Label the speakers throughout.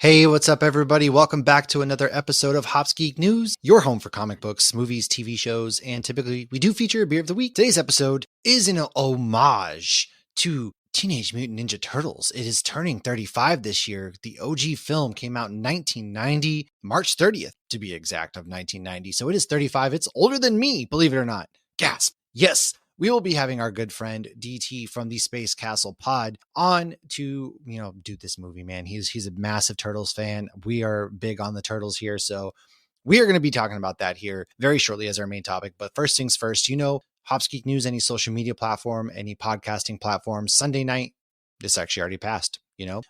Speaker 1: Hey, what's up, everybody? Welcome back to another episode of Hops Geek News, your home for comic books, movies, TV shows, and typically we do feature a beer of the week. Today's episode is an homage to Teenage Mutant Ninja Turtles. It is turning 35 this year. The OG film came out in 1990, March 30th to be exact, of 1990. So it is 35. It's older than me, believe it or not. Gasp. Yes. We will be having our good friend DT from the Spacecastle pod on to, do this movie, man. He's a massive Turtles fan. We are big on the Turtles here. So we are going to be talking about that here very shortly as our main topic. But first things first, Hops Geek News, any social media platform, any podcasting platform, Sunday night, this actually already passed.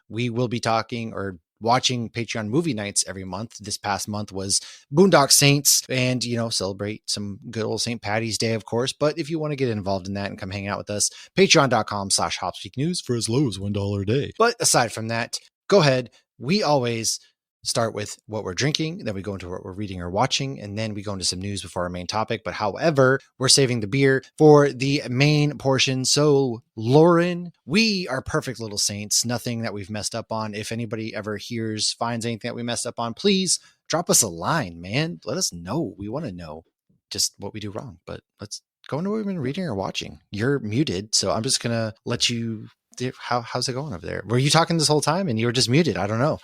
Speaker 1: We will be talking or watching Patreon movie nights every month. This past month was Boondock Saints and, celebrate some good old St. Patty's Day, of course. But if you want to get involved in that and come hang out with us, patreon.com/HopsGeekNews for as low as $1 a day. But aside from that, go ahead. We always start with what we're drinking, then we go into what we're reading or watching, and then we go into some news before our main topic. But however, we're saving the beer for the main portion. So Lauren, we are perfect little saints, nothing that we've messed up on. If anybody ever finds anything that we messed up on, please drop us a line, man. Let us know. We want to know just what we do wrong. But let's go into what we've been reading or watching. You're muted, so I'm just going to let you... How's it going over there? Were you talking this whole time and you were just muted? I don't know.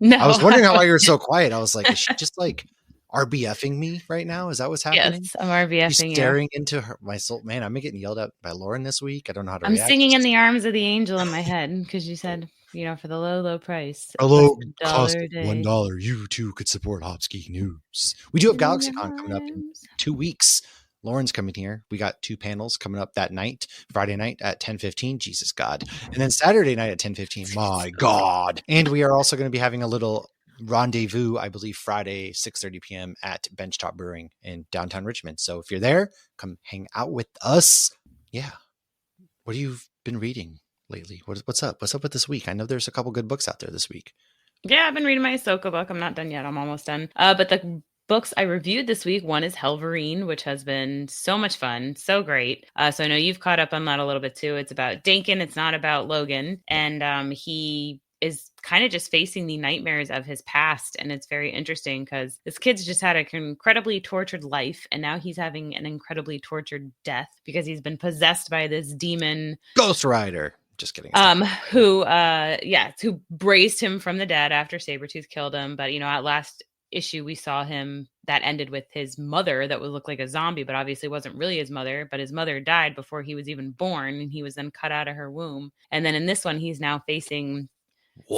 Speaker 2: No.
Speaker 1: I was wondering why you were so quiet. I was like, is she just like RBFing me right now? Is that what's happening?
Speaker 2: Yes, I'm RBFing you.
Speaker 1: Staring into my soul. Man, I'm getting yelled at by Lauren this week. I don't know how to
Speaker 2: I'm
Speaker 1: react.
Speaker 2: singing in the arms of the angel in my head because you said, for the low price.
Speaker 1: Hello, cost $1. You too could support Hops Geek News. We do have GalaxyCon coming up in 2 weeks. Lauren's coming here. We got 2 panels coming up that night, Friday night at 10:15. Jesus God. And then Saturday night at 10:15. My God. And we are also going to be having a little rendezvous, I believe, Friday, 6:30 p.m. at Benchtop Brewing in downtown Richmond. So if you're there, come hang out with us. Yeah. What have you been reading lately? What's up? What's up with this week? I know there's a couple good books out there this week.
Speaker 2: Yeah, I've been reading my Ahsoka book. I'm not done yet. I'm almost done. But the books I reviewed this week, one is Hellverine, which has been so much fun, so great. So I know you've caught up on that a little bit too. It's about Dinkin. It's not about Logan. And he is kind of just facing the nightmares of his past. And it's very interesting because this kid's just had an incredibly tortured life. And now he's having an incredibly tortured death because he's been possessed by this demon.
Speaker 1: Ghost Rider. Just kidding.
Speaker 2: Who raised him from the dead after Sabretooth killed him. But, at last issue we saw him that ended with his mother that would look like a zombie, but obviously wasn't really his mother, but his mother died before he was even born, and he was then cut out of her womb. And then in this one, he's now facing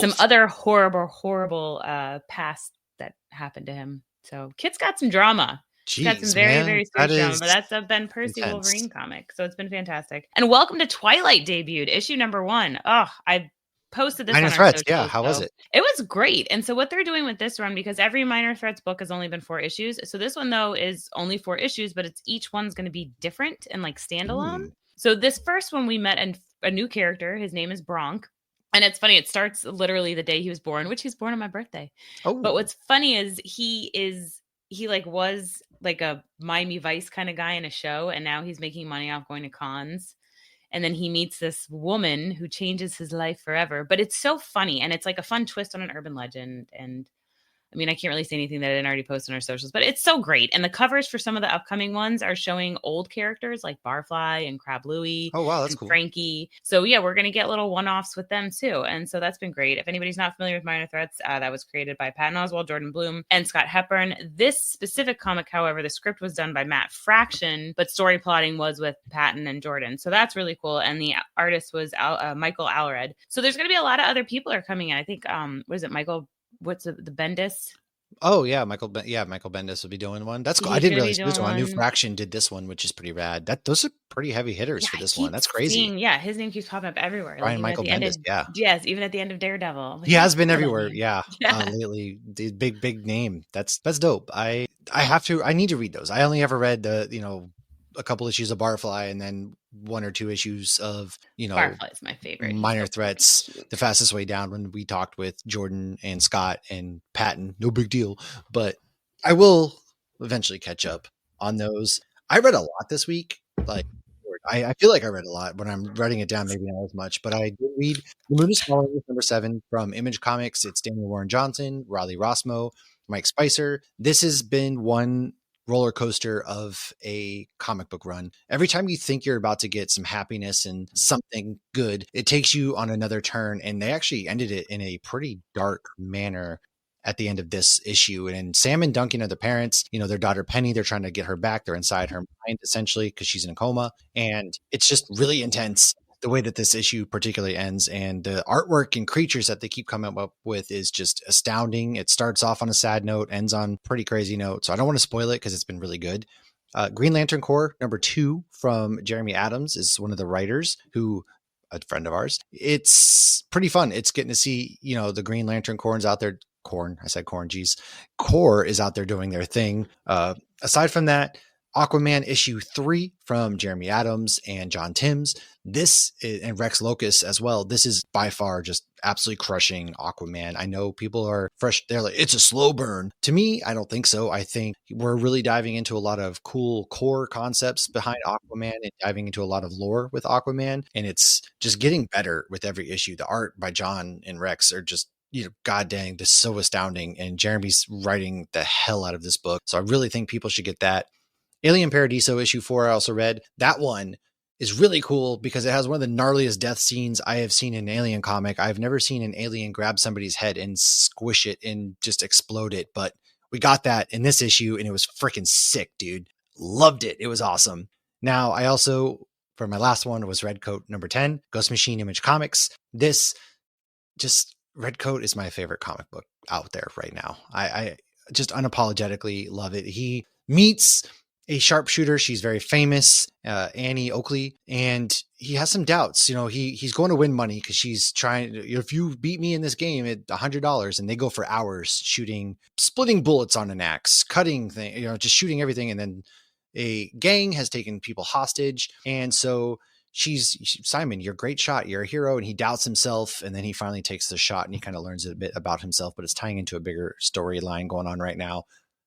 Speaker 2: some other horrible past that happened to him. So kid's got some drama.
Speaker 1: Jeez,
Speaker 2: got some very, very sweet drama, but that's a Ben Percy intense Wolverine comic. So it's been fantastic. And welcome to Twilight debuted, issue number 1. Oh, I posted this
Speaker 1: Minor
Speaker 2: on our
Speaker 1: Threats.
Speaker 2: socials,
Speaker 1: Yeah, how was it?
Speaker 2: It was great. And so what they're doing with this run, because every Minor Threats book has only been 4 issues. So this one, though, is only 4 issues, but each one's going to be different and like standalone. So this first one, we met a new character. His name is Bronk. And it's funny, it starts literally the day he was born, which he's born on my birthday. Oh. But what's funny is he was like a Miami Vice kind of guy in a show, and now he's making money off going to cons. And then he meets this woman who changes his life forever. But it's so funny, and it's like a fun twist on an urban legend. And I mean, I can't really say anything that I didn't already post on our socials, but it's so great. And the covers for some of the upcoming ones are showing old characters like Barfly and Crab Louie.
Speaker 1: Oh, wow, that's cool.
Speaker 2: Frankie. So yeah, we're going to get little one-offs with them too. And so that's been great. If anybody's not familiar with Minor Threats, that was created by Patton Oswalt, Jordan Bloom, and Scott Hepburn. This specific comic, however, the script was done by Matt Fraction, but story plotting was with Patton and Jordan. So that's really cool. And the artist was Michael Allred. So there's going to be a lot of other people are coming in. I think, what is it, Michael? What's the Bendis?
Speaker 1: Oh yeah, Michael Bendis will be doing one. That's cool. I didn't realize this one. I knew Fraction did this one, which is pretty rad. Those are pretty heavy hitters for this one. That's crazy.
Speaker 2: His name keeps popping up everywhere.
Speaker 1: Brian Michael Bendis.
Speaker 2: Yes, even at the end of Daredevil.
Speaker 1: He has been everywhere. Lately. The big name. That's dope. I need to read those. I only ever read a couple issues of Barfly and then 1 or 2 issues of,
Speaker 2: Barfly is my favorite.
Speaker 1: Minor Threats, The Fastest Way Down, when we talked with Jordan and Scott and Patton. No big deal. But I will eventually catch up on those. I read a lot this week. Like, I feel like I read a lot. When I'm writing it down, maybe not as much, but I did read The Moon is Falling, number 7 from Image Comics. It's Daniel Warren Johnson, Riley Rossmo, Mike Spicer. This has been one roller coaster of a comic book run. Every time you think you're about to get some happiness and something good, it takes you on another turn. And they actually ended it in a pretty dark manner at the end of this issue. And Sam and Duncan are the parents, their daughter Penny, they're trying to get her back. They're inside her mind essentially because she's in a coma. And it's just really intense the way that this issue particularly ends. And the artwork and creatures that they keep coming up with is just astounding. It starts off on a sad note, ends on pretty crazy note. So I don't want to spoil it because it's been really good. Green Lantern Corps number 2 from Jeremy Adams is one of the writers who, a friend of ours. It's pretty fun. It's getting to see, the Green Lantern Corps out there. Corps is out there doing their thing. Aside from that, Aquaman issue 3 from Jeremy Adams and John Timms. This is, and Rex Locus as well. This is by far just absolutely crushing Aquaman. I know people are fresh. They're like, it's a slow burn. To me, I don't think so. I think we're really diving into a lot of cool core concepts behind Aquaman and diving into a lot of lore with Aquaman. And it's just getting better with every issue. The art by John and Rex are just, god dang, this is so astounding. And Jeremy's writing the hell out of this book. So I really think people should get that. Alien Paradiso issue 4, I also read. That one is really cool because it has one of the gnarliest death scenes I have seen in an alien comic. I've never seen an alien grab somebody's head and squish it and just explode it. But we got that in this issue and it was freaking sick, dude. Loved it. It was awesome. Now, I also, for my last one, was Redcoat number 10, Ghost Machine Image Comics. This just, Redcoat is my favorite comic book out there right now. I just unapologetically love it. He meets a sharpshooter. She's very famous, Annie Oakley, and he has some doubts. He's going to win money because she's trying. If you beat me in this game at $100, and they go for hours splitting bullets on an axe, cutting things, just shooting everything. And then a gang has taken people hostage, and so Simon, you're a great shot. You're a hero. And he doubts himself. And then he finally takes the shot and he kind of learns a bit about himself, but it's tying into a bigger storyline going on right now.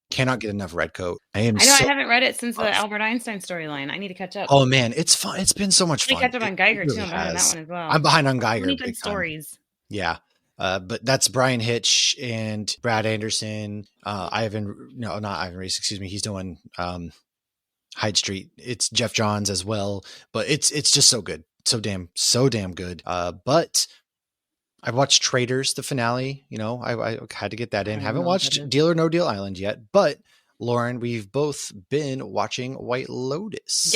Speaker 1: Cannot get enough Redcoat. I
Speaker 2: haven't read it since the Albert Einstein storyline. I need to catch up.
Speaker 1: Oh man, it's fun. It's been so much fun.
Speaker 2: I catch up on Geiger too. I'm behind on that one as well.
Speaker 1: I'm behind on Geiger.
Speaker 2: Many good stories.
Speaker 1: Yeah. But that's Brian Hitch and Brad Anderson. Not Ivan Reese, excuse me. He's doing Hyde Street. It's Jeff Johns as well, but it's just so good. So damn good. But I watched Traders, the finale. I had to get that in. Haven't watched Deal or No Deal Island yet, but Lauren, we've both been watching White Lotus.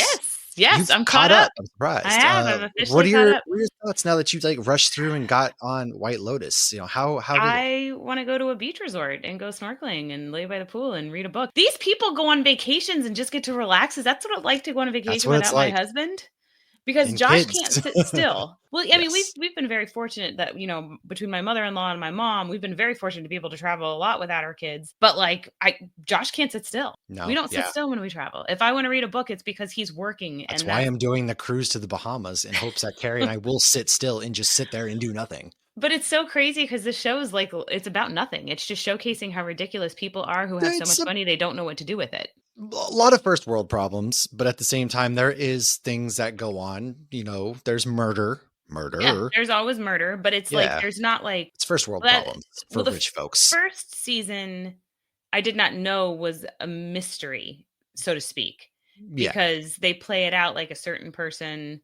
Speaker 2: Yes, I'm caught up.
Speaker 1: I'm surprised.
Speaker 2: I have. I'm officially
Speaker 1: what are
Speaker 2: caught up.
Speaker 1: your thoughts now that you've rushed through and got on White Lotus? How
Speaker 2: I want to go to a beach resort and go snorkeling and lay by the pool and read a book. These people go on vacations and just get to relax. Is that what it's like to go on a vacation without my husband? Because
Speaker 1: and
Speaker 2: Josh
Speaker 1: kids.
Speaker 2: can't sit still. Well, I mean, we've been very fortunate that, between my mother-in-law and my mom, we've been very fortunate to be able to travel a lot without our kids. But Josh can't sit still.
Speaker 1: No,
Speaker 2: we don't sit still when we travel. If I want to read a book, it's because he's working.
Speaker 1: That's why I'm doing the cruise to the Bahamas in hopes that Carrie and I will sit still and just sit there and do nothing.
Speaker 2: But it's so crazy because the show is it's about nothing. It's just showcasing how ridiculous people are who have so much money they don't know what to do with it.
Speaker 1: A lot of first world problems, but at the same time, there is things that go on. There's murder.
Speaker 2: Yeah, there's always murder, but it's there's not
Speaker 1: it's first world problems for rich folks.
Speaker 2: First season, I did not know was a mystery, so to speak, because they play it out like a certain person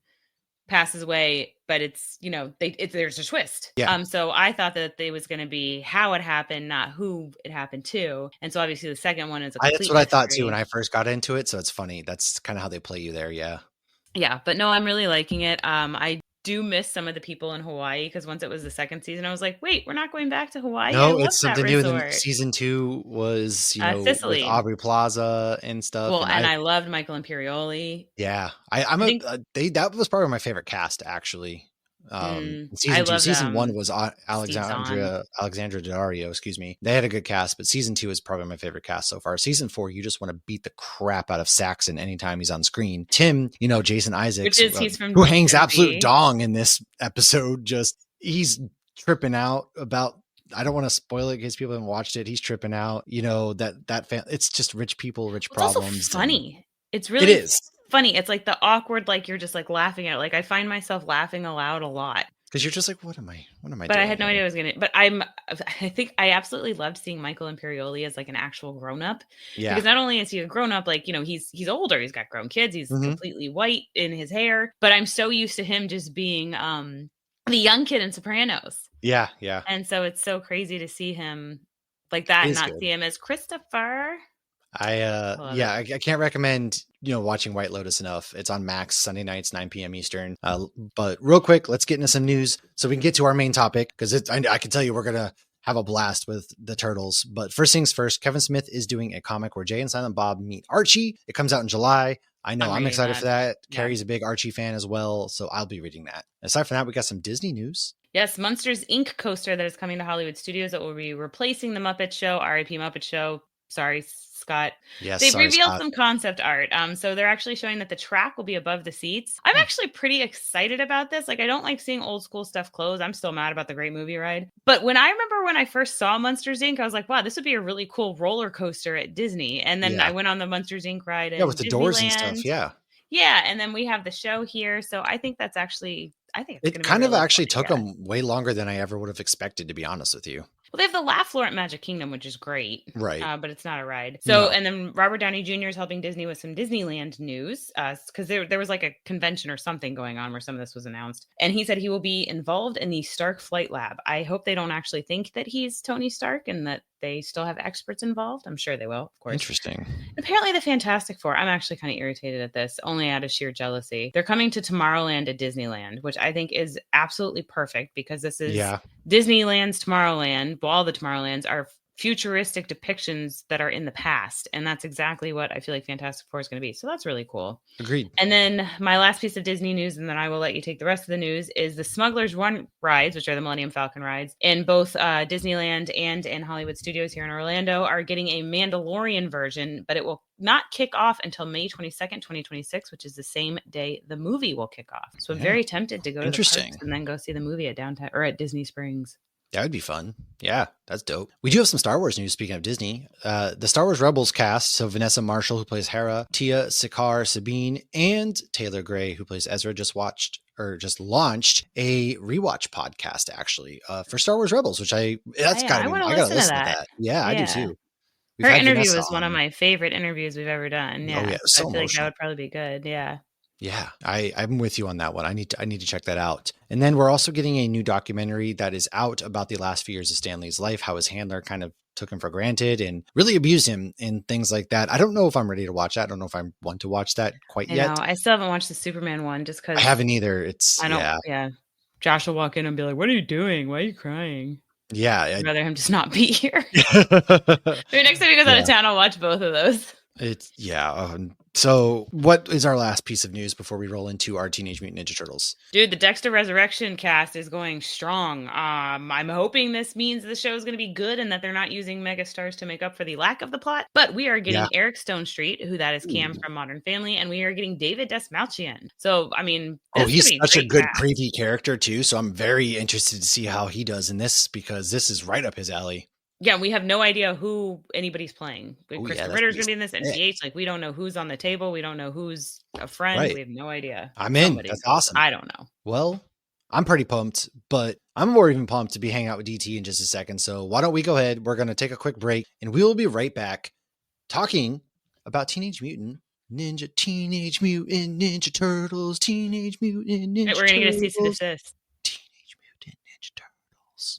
Speaker 2: passes away, but it's there's a twist. So I thought that it was going to be how it happened, not who it happened to. And so obviously the second one is a complete
Speaker 1: that's what mystery. I thought too when I first got into it. So it's funny. That's kind of how they play you there.
Speaker 2: Yeah, but no, I'm really liking it. I do miss some of the people in Hawaii because once it was the second season, I was like, wait, we're not going back to Hawaii.
Speaker 1: No, it's something new. And season 2 was Sicily. With Aubrey Plaza and stuff.
Speaker 2: Well, and I loved Michael Imperioli.
Speaker 1: Yeah, that was probably my favorite cast actually. Season 1 was Alexandra Daddario, excuse me. They had a good cast, but season 2 is probably my favorite cast so far. Season 4, you just want to beat the crap out of Saxon anytime he's on screen. Tim, Jason Isaacs, who hangs absolute dong in this episode, he's tripping out about. I don't want to spoil it in case people haven't watched it. He's tripping out, it's just rich people, rich problems.
Speaker 2: It's also funny. It's really funny. It's like the awkward, like you're just like laughing at it. Like I find myself laughing aloud a lot.
Speaker 1: Because you're just like, what am I
Speaker 2: But
Speaker 1: doing
Speaker 2: I had no
Speaker 1: here?
Speaker 2: idea I was gonna. But I think I absolutely loved seeing Michael Imperioli as like an actual grown up.
Speaker 1: Yeah.
Speaker 2: Because not only is he a grown up, like, you know, he's older, he's got grown kids, he's
Speaker 1: Mhm.
Speaker 2: completely white in his hair. But I'm so used to him just being the young kid in Sopranos.
Speaker 1: Yeah, yeah.
Speaker 2: And so it's so crazy to see him like that
Speaker 1: It
Speaker 2: and
Speaker 1: is
Speaker 2: not
Speaker 1: good.
Speaker 2: see him as Christopher. Love
Speaker 1: Yeah,
Speaker 2: it.
Speaker 1: I can't recommend, watching White Lotus enough. It's on Max Sunday nights, 9 p.m. Eastern. But real quick, let's get into some news so we can get to our main topic, because I can tell you we're going to have a blast with the Turtles. But first things first, Kevin Smith is doing a comic where Jay and Silent Bob meet Archie. It comes out in July. I know I'm
Speaker 2: reading
Speaker 1: excited
Speaker 2: that.
Speaker 1: for that.
Speaker 2: Yeah.
Speaker 1: Carrie's a big Archie fan as well, so I'll be reading that. Aside from that, we got some Disney news.
Speaker 2: Yes, Monsters Inc. coaster that is coming to Hollywood Studios that will be replacing the Muppet Show, R.I.P. Muppet Show. Sorry, Scott.
Speaker 1: Yes,
Speaker 2: They've
Speaker 1: sorry,
Speaker 2: revealed
Speaker 1: Scott.
Speaker 2: some concept art. So they're actually showing that the track will be above the seats. I'm actually pretty excited about this. Like, I don't like seeing old school stuff close. I'm still mad about the Great Movie Ride. But when I first saw Monsters Inc., I was like, wow, this would be a really cool roller coaster at Disney. And then I went on the Monsters Inc. ride in
Speaker 1: with the doors and stuff.
Speaker 2: Disneyland.
Speaker 1: Yeah.
Speaker 2: Yeah, and then we have the show here. So I think it's going to be
Speaker 1: It kind of
Speaker 2: really
Speaker 1: actually
Speaker 2: fun,
Speaker 1: took
Speaker 2: yeah.
Speaker 1: them way longer than I ever would have expected, to be honest with you.
Speaker 2: Well, they have the Laugh Floor at Magic Kingdom, which is great.
Speaker 1: Right.
Speaker 2: But it's not a ride.
Speaker 1: No.
Speaker 2: So, and then Robert Downey Jr. is helping Disney with some Disneyland news because there was like a convention or something going on where some of this was announced. And he said he will be involved in the Stark Flight Lab. I hope they don't actually think that he's Tony Stark and that they still have experts involved. I'm sure they will, of course.
Speaker 1: Interesting.
Speaker 2: Apparently the Fantastic Four, I'm actually kind of irritated at this, only out of sheer jealousy. They're coming to Tomorrowland at Disneyland, which I think is absolutely perfect because this is Disneyland's Tomorrowland. Well, all the Tomorrowlands are futuristic depictions that are in the past. And that's exactly what I feel like Fantastic Four is going to be. So that's really cool.
Speaker 1: Agreed.
Speaker 2: And then my last piece of Disney news, and then I will let you take the rest of the news, is the Smuggler's Run rides, which are the Millennium Falcon rides, in both Disneyland and in Hollywood Studios here in Orlando, are getting a Mandalorian version, but it will not kick off until May 22nd, 2026, which is the same day the movie will kick off. So I'm very tempted to go to the parks and then go see the movie at downtown or at Disney Springs.
Speaker 1: That would be fun. Yeah, that's dope. We do have some Star Wars news, speaking of Disney. The Star Wars Rebels cast, so Vanessa Marshall, who plays Hera, Tia Sikar Sabine, and Taylor Gray, who plays Ezra, just launched a rewatch podcast, actually, for Star Wars Rebels, which I gotta listen to that. Yeah, I do too.
Speaker 2: Her interview was one of my favorite interviews we've ever done. Yeah,
Speaker 1: oh, yeah,
Speaker 2: so I feel like that would probably be good. Yeah.
Speaker 1: Yeah, I'm with you on that one. I need to check that out. And then we're also getting a new documentary that is out about the last few years of Stanley's life, how his handler kind of took him for granted and really abused him and things like that. I don't know if I'm ready to watch that. I don't know if I want to watch that quite yet.
Speaker 2: I still haven't watched the Superman one just because
Speaker 1: I haven't either.
Speaker 2: Yeah. Josh will walk in and be like, "What are you doing? Why are you crying?"
Speaker 1: Yeah.
Speaker 2: I'd rather him just not be here. Maybe next time he goes out of town, I'll watch both of those.
Speaker 1: So what is our last piece of news before we roll into our Teenage Mutant Ninja Turtles?
Speaker 2: Dude, the Dexter Resurrection cast is going strong. I'm hoping this means the show is going to be good and that they're not using megastars to make up for the lack of the plot. But we are getting Eric Stone Street, who that is Cam from Modern Family, and we are getting David Dastmalchian. So, I mean,
Speaker 1: he's such a good creepy character too. So I'm very interested to see how he does in this because this is right up his alley.
Speaker 2: Yeah, we have no idea who anybody's playing. Kristen Ritter's going to be in this, and PH. Like, we don't know who's on the table. We don't know who's a friend. Right. We have no idea.
Speaker 1: I'm in. That's awesome.
Speaker 2: I don't know.
Speaker 1: Well, I'm pretty pumped, but I'm more even pumped to be hanging out with DT in just a second. So why don't we go ahead? We're going to take a quick break, and we will be right back talking about Teenage Mutant Ninja Turtles. Teenage Mutant Ninja Turtles.
Speaker 2: We're going to get a cease and desist.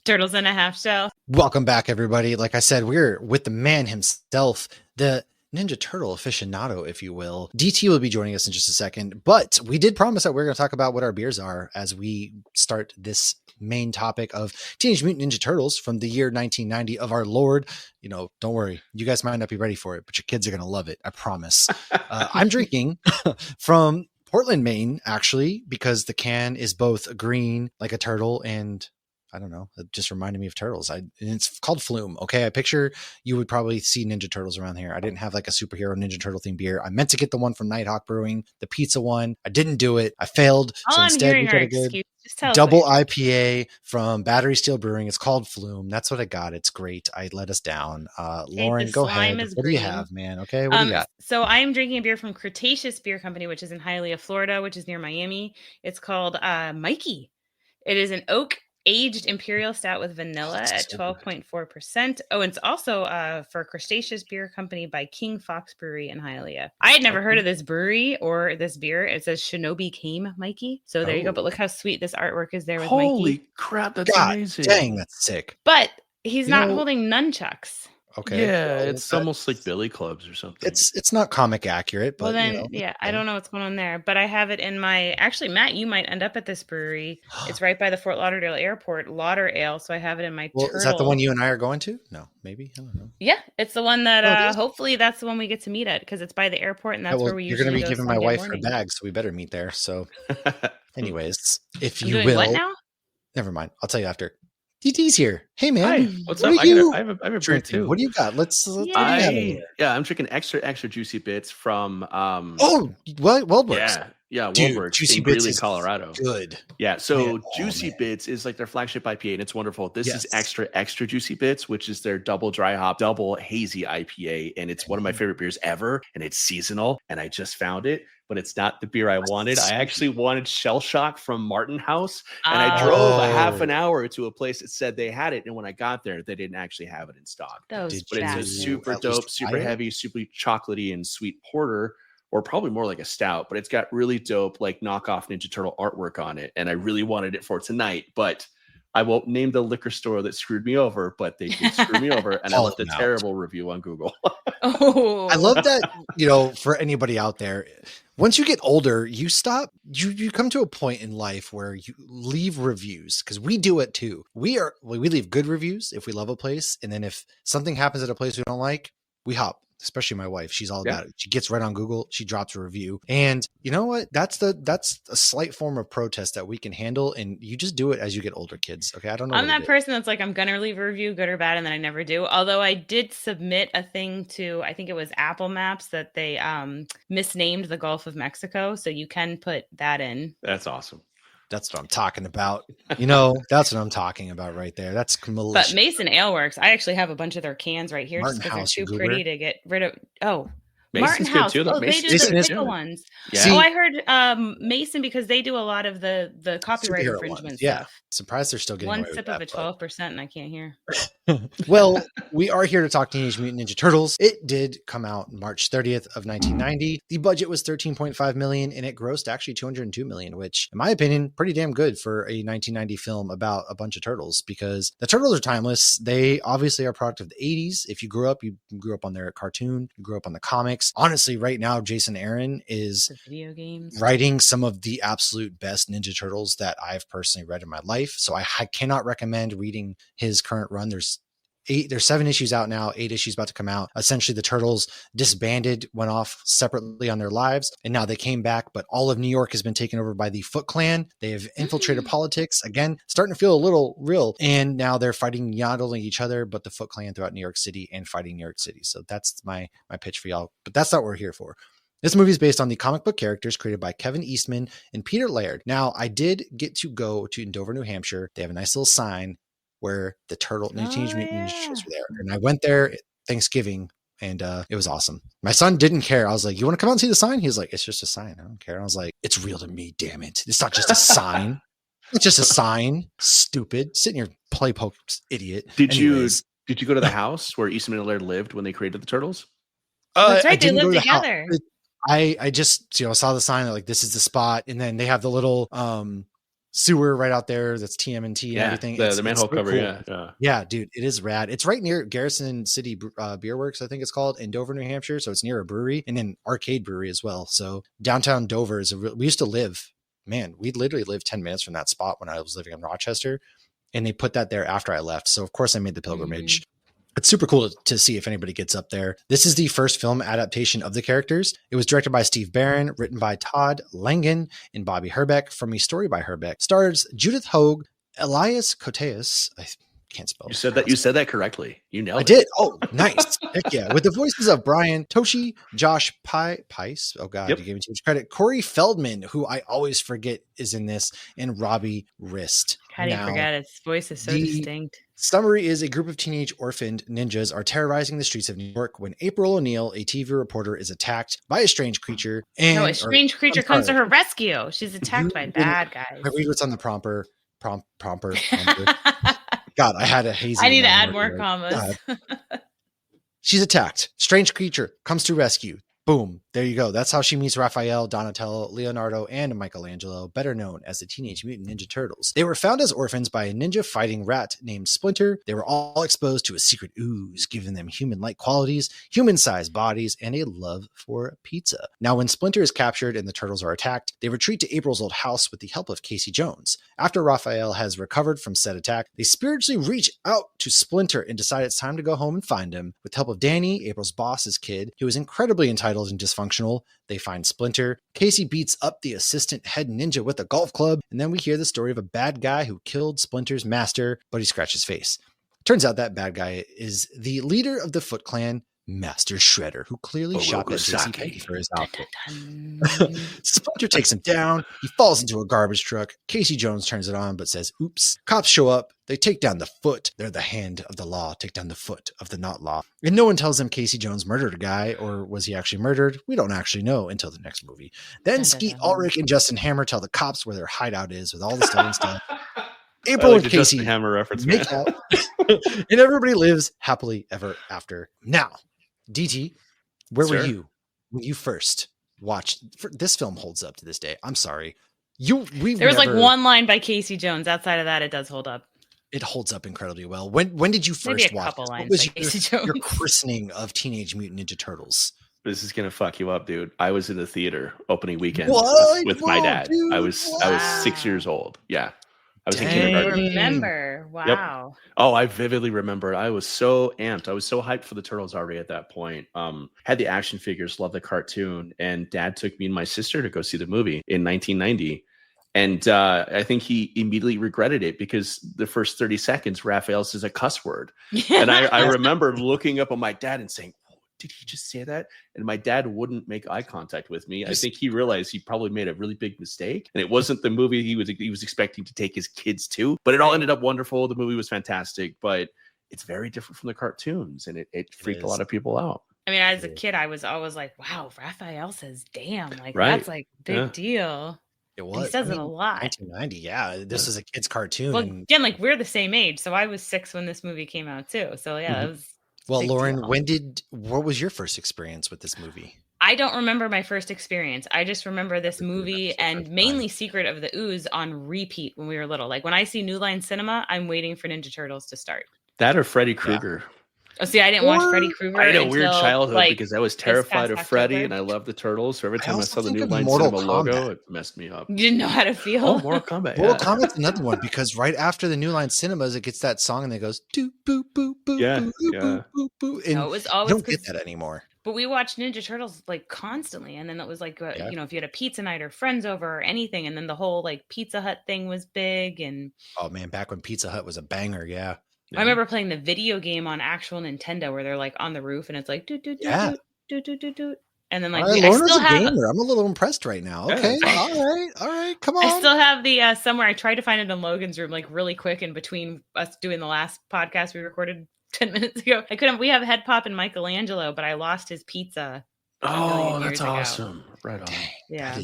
Speaker 2: Turtles in a half shell.
Speaker 1: Welcome back, everybody. Like I said, we're with the man himself, the Ninja Turtle aficionado, if you will. DT will be joining us in just a second, but we did promise that we're going to talk about what our beers are as we start this main topic of Teenage Mutant Ninja Turtles from the year 1990 of our Lord. Don't worry, you guys might not be ready for it, but your kids are going to love it. I promise. I'm drinking from Portland, Maine, actually, because the can is both green like a turtle and I don't know. It just reminded me of turtles. And it's called Flume. Okay. I picture you would probably see Ninja Turtles around here. I didn't have like a superhero Ninja Turtle themed beer. I meant to get the one from Nighthawk Brewing, the pizza one. I didn't do it. I failed.
Speaker 2: All
Speaker 1: so
Speaker 2: I'm
Speaker 1: instead
Speaker 2: hearing
Speaker 1: we
Speaker 2: are
Speaker 1: got a good
Speaker 2: excuses Just tell us
Speaker 1: double
Speaker 2: what
Speaker 1: IPA from Battery Steel Brewing. It's called Flume. That's what I got. It's great. I let us down.
Speaker 2: okay,
Speaker 1: Lauren,
Speaker 2: the
Speaker 1: go ahead.
Speaker 2: slime is
Speaker 1: What do you
Speaker 2: green.
Speaker 1: have, man? Okay, what do you got?
Speaker 2: So I am drinking a beer from Cretaceous Beer Company, which is in Hialeah, Florida, which is near Miami. It's called Mikey. It is an oak aged imperial stout with vanilla at 12.4%. Oh, and it's also for Cretaceous Beer Company by King Fox Brewery in Hialeah. I had never heard of this brewery or this beer. It says Shinobi Came Mikey. So there you go. But look how sweet this artwork is there with Mikey.
Speaker 3: Holy crap, that's
Speaker 1: God
Speaker 3: amazing.
Speaker 1: dang, that's sick.
Speaker 2: But he's not holding nunchucks.
Speaker 1: Okay.
Speaker 3: Yeah, it's almost like billy clubs or something.
Speaker 1: It's not comic accurate, but
Speaker 2: well then, I don't know what's going on there. But I have it in my actually, Matt, you might end up at this brewery. It's right by the Fort Lauderdale airport, Lauder Ale. So I have it in my turtle.
Speaker 1: Is that the one you and I are going to? No, maybe. I don't know.
Speaker 2: Yeah, it's the one that hopefully that's the one we get to meet at because it's by the airport and that's where we usually
Speaker 1: You're going to be giving my wife
Speaker 2: morning.
Speaker 1: her bag, so we better meet there. So anyways, if you
Speaker 2: doing
Speaker 1: will.
Speaker 2: What now?
Speaker 1: Never mind. I'll tell you after. DT's here. Hey man,
Speaker 3: hi, what's up? I have a drink too.
Speaker 1: What do you got? Let's
Speaker 3: I'm drinking extra juicy bits from
Speaker 1: Weldewerks.
Speaker 3: Yeah, Weldewerks
Speaker 1: Juicy
Speaker 3: in
Speaker 1: Bits
Speaker 3: Greeley,
Speaker 1: is
Speaker 3: Colorado.
Speaker 1: Good.
Speaker 3: Yeah, so Juicy Bits is like their flagship IPA, and it's wonderful. This is extra Juicy Bits, which is their double dry hop, double hazy IPA, and it's one of my favorite beers ever. And it's seasonal, and I just found it, but it's not the beer I wanted. I actually wanted Shell Shock from Martin House, and I drove a half an hour to a place that said they had it, and when I got there, they didn't actually have it in stock. But it's a super dope, super heavy, super chocolatey and sweet porter. Or probably more like a stout, but it's got really dope, like knockoff Ninja Turtle artwork on it. And I really wanted it for tonight, but I won't name the liquor store that screwed me over, but they did screw me over. And I left a terrible review on Google.
Speaker 1: I love that, for anybody out there, once you get older, you come to a point in life where you leave reviews because we do it too. We leave good reviews if we love a place. And then if something happens at a place we don't like, we hop. Especially my wife. She's all about it. She gets right on Google. She drops a review. And you know what? That's a slight form of protest that we can handle. And you just do it as you get older, kids. Okay. I don't know.
Speaker 2: I'm that person that's like, I'm going to leave a review, good or bad. And then I never do. Although I did submit a thing to, I think it was Apple Maps that they misnamed the Gulf of Mexico. So you can put that in.
Speaker 3: That's awesome.
Speaker 1: That's what I'm talking about. That's what I'm talking about right there. That's malicious.
Speaker 2: But Mason Ale Works, I actually have a bunch of their cans right here just because they're too pretty to get rid of. Oh,
Speaker 3: Mason's
Speaker 2: Martin House.
Speaker 3: Too,
Speaker 2: they do the pickle ones.
Speaker 3: Yeah.
Speaker 2: See, I heard Mason because they do a lot of the copyright infringement stuff.
Speaker 1: Surprised they're still getting
Speaker 2: one sip of a 12% and I can't hear.
Speaker 1: Well, we are here to talk Teenage Mutant Ninja Turtles. It did come out March 30th of 1990. The budget was $13.5 million and it grossed actually $202 million, which in my opinion, pretty damn good for a 1990 film about a bunch of turtles because the turtles are timeless. They obviously are a product of the 80s. If you grew up on their cartoon, you grew up on the comics. Honestly, right now, Jason Aaron is
Speaker 2: video games
Speaker 1: writing some of the absolute best Ninja Turtles that I've personally read in my life. So I cannot recommend reading his current run. There's 7 issues out now, 8 issues about to come out. Essentially, the Turtles disbanded, went off separately on their lives, and now they came back, but all of New York has been taken over by the Foot Clan. They have infiltrated politics, again, starting to feel a little real, and now they're fighting not only each other, but the Foot Clan throughout New York City and fighting New York City. So that's my pitch for y'all, but that's not what we're here for. This movie is based on the comic book characters created by Kevin Eastman and Peter Laird. Now, I did get to go to Dover, New Hampshire. They have a nice little sign where the Teenage Mutant Ninja Turtles were there. And I went there Thanksgiving and it was awesome. My son didn't care. I was like, you want to come out and see the sign? He was like, it's just a sign. I don't care. I was like, it's real to me, damn it. It's not just a sign. It's just a sign. Stupid. Sit in your play poke, idiot.
Speaker 3: Did you go to the house where Eastman and Laird lived when they created the Turtles?
Speaker 2: That's right. They lived together.
Speaker 1: I just saw the sign that like this is the spot, and then they have the little sewer right out there that's TMNT and everything.
Speaker 3: The manhole cover,
Speaker 1: cool. Yeah, dude, it is rad. It's right near Garrison City Beer Works, I think it's called, in Dover, New Hampshire. So it's near a brewery and an arcade brewery as well. So downtown Dover is we used to live. Man, we literally lived 10 minutes from that spot when I was living in Rochester, and they put that there after I left. So of course I made the pilgrimage. It's super cool to see if anybody gets up there. This is the first film adaptation of the characters. It was directed by Steve Barron, written by Todd Langen and Bobby Herbeck, from a story by Herbeck. Stars Judith Hoag, Elias Koteas, can't spell.
Speaker 3: You said that. You said that correctly. You nailed it.
Speaker 1: I did. Oh, nice. Heck yeah. With the voices of Brian Toshi, Josh Pice. Oh God, you gave me too much credit. Corey Feldman, who I always forget is in this, and Robbie Wrist.
Speaker 2: How do you forget? Its voice is so distinct.
Speaker 1: Summary is a group of teenage orphaned ninjas are terrorizing the streets of New York when April O'Neil, a TV reporter, is attacked by a strange creature. And
Speaker 2: a strange creature comes to her rescue. She's attacked by bad guys.
Speaker 1: I read what's on the prompter. God, I had a hazy.
Speaker 2: I need to add more commas.
Speaker 1: She's attacked. Strange creature comes to rescue. Boom. There you go. That's how she meets Raphael, Donatello, Leonardo, and Michelangelo, better known as the Teenage Mutant Ninja Turtles. They were found as orphans by a ninja fighting rat named Splinter. They were all exposed to a secret ooze, giving them human-like qualities, human-sized bodies, and a love for pizza. Now, when Splinter is captured and the turtles are attacked, they retreat to April's old house with the help of Casey Jones. After Raphael has recovered from said attack, they spiritually reach out to Splinter and decide it's time to go home and find him. With the help of Danny, April's boss's kid, who is incredibly entitled and dysfunctional, they find Splinter. Casey beats up the assistant head ninja with a golf club, and then we hear the story of a bad guy who killed Splinter's master, but he scratched his face. Turns out that bad guy is the leader of the Foot Clan, Master Shredder, who clearly shot at Casey for his outfit. Splinter takes him down. He falls into a garbage truck. Casey Jones turns it on, but says, oops. Cops show up. They take down the foot. They're the hand of the law. Take down the foot of the not law. And no one tells them Casey Jones murdered a guy, or was he actually murdered? We don't actually know until the next movie. Then Skeet Ulrich and Justin Hammer tell the cops where their hideout is with all the stolen stuff. April and Casey
Speaker 3: Hammer reference,
Speaker 1: make out, and everybody lives happily ever after. Now, DT, where were you when you first watched? This film holds up to this day. I'm sorry. There was like one line by Casey Jones. Outside of that, it does hold up. It holds up incredibly well. When did you first watch? What was your christening of Teenage Mutant Ninja Turtles?
Speaker 3: This is gonna fuck you up, dude. I was in the theater opening weekend with my dad. Dude, I was 6 years old. Yeah. I was in kindergarten.
Speaker 2: I remember. Wow.
Speaker 3: Yep. Oh, I vividly remember. I was so amped. I was so hyped for the Turtles already at that point. Had the action figures, loved the cartoon, and Dad took me and my sister to go see the movie in 1990. And I think he immediately regretted it because the first 30 seconds, Raphael says a cuss word. And I remember looking up at my dad and saying, did he just say that? And my dad wouldn't make eye contact with me. I think he realized he probably made a really big mistake. And it wasn't the movie he was expecting to take his kids to. But it all ended up wonderful. The movie was fantastic. But it's very different from the cartoons. And it freaked a lot of people out.
Speaker 2: I mean, as a kid, I was always like, wow, Raphael says damn. Like, that's like big deal.
Speaker 1: It was.
Speaker 2: He says it a lot.
Speaker 1: 1990, yeah. This is a kid's cartoon.
Speaker 2: Well, again, like we're the same age. So I was 6 when this movie came out too. So yeah, it was.
Speaker 1: Well, Lauren, what was your first experience with this movie?
Speaker 2: I don't remember my first experience. I just remember this movie and mainly Secret of the Ooze on repeat when we were little. Like when I see New Line Cinema, I'm waiting for Ninja Turtles to start.
Speaker 3: That or Freddy Krueger.
Speaker 2: Yeah. Oh, see, I didn't watch Freddy Krueger.
Speaker 3: I had a weird childhood because I was terrified of Freddy and I loved the Turtles. So every time I saw the New Line Cinema logo, it messed me up.
Speaker 2: You didn't know how to feel.
Speaker 3: Oh, Mortal Kombat.
Speaker 1: Mortal Kombat's another one because right after the New Line Cinemas, it gets that song and it goes doo boo boo boo boo boo boo boo. And
Speaker 2: it was always
Speaker 1: you don't get that anymore.
Speaker 2: But we watched Ninja Turtles like constantly, and then it was like you know, if you had a pizza night or friends over or anything, and then the whole like Pizza Hut thing was big. And
Speaker 1: oh man, back when Pizza Hut was a banger, yeah.
Speaker 2: I remember playing the video game on actual Nintendo where they're like on the roof and it's like do do do do do do do, and then like
Speaker 1: I still have. I'm a little impressed right now. Okay, all right, come on.
Speaker 2: I still have the somewhere. I tried to find it in Logan's room, like really quick in between us doing the last podcast we recorded 10 minutes ago. I couldn't. We have Head Pop and Michelangelo, but I lost his pizza.
Speaker 3: Oh, that's awesome! Right on.
Speaker 2: Yeah.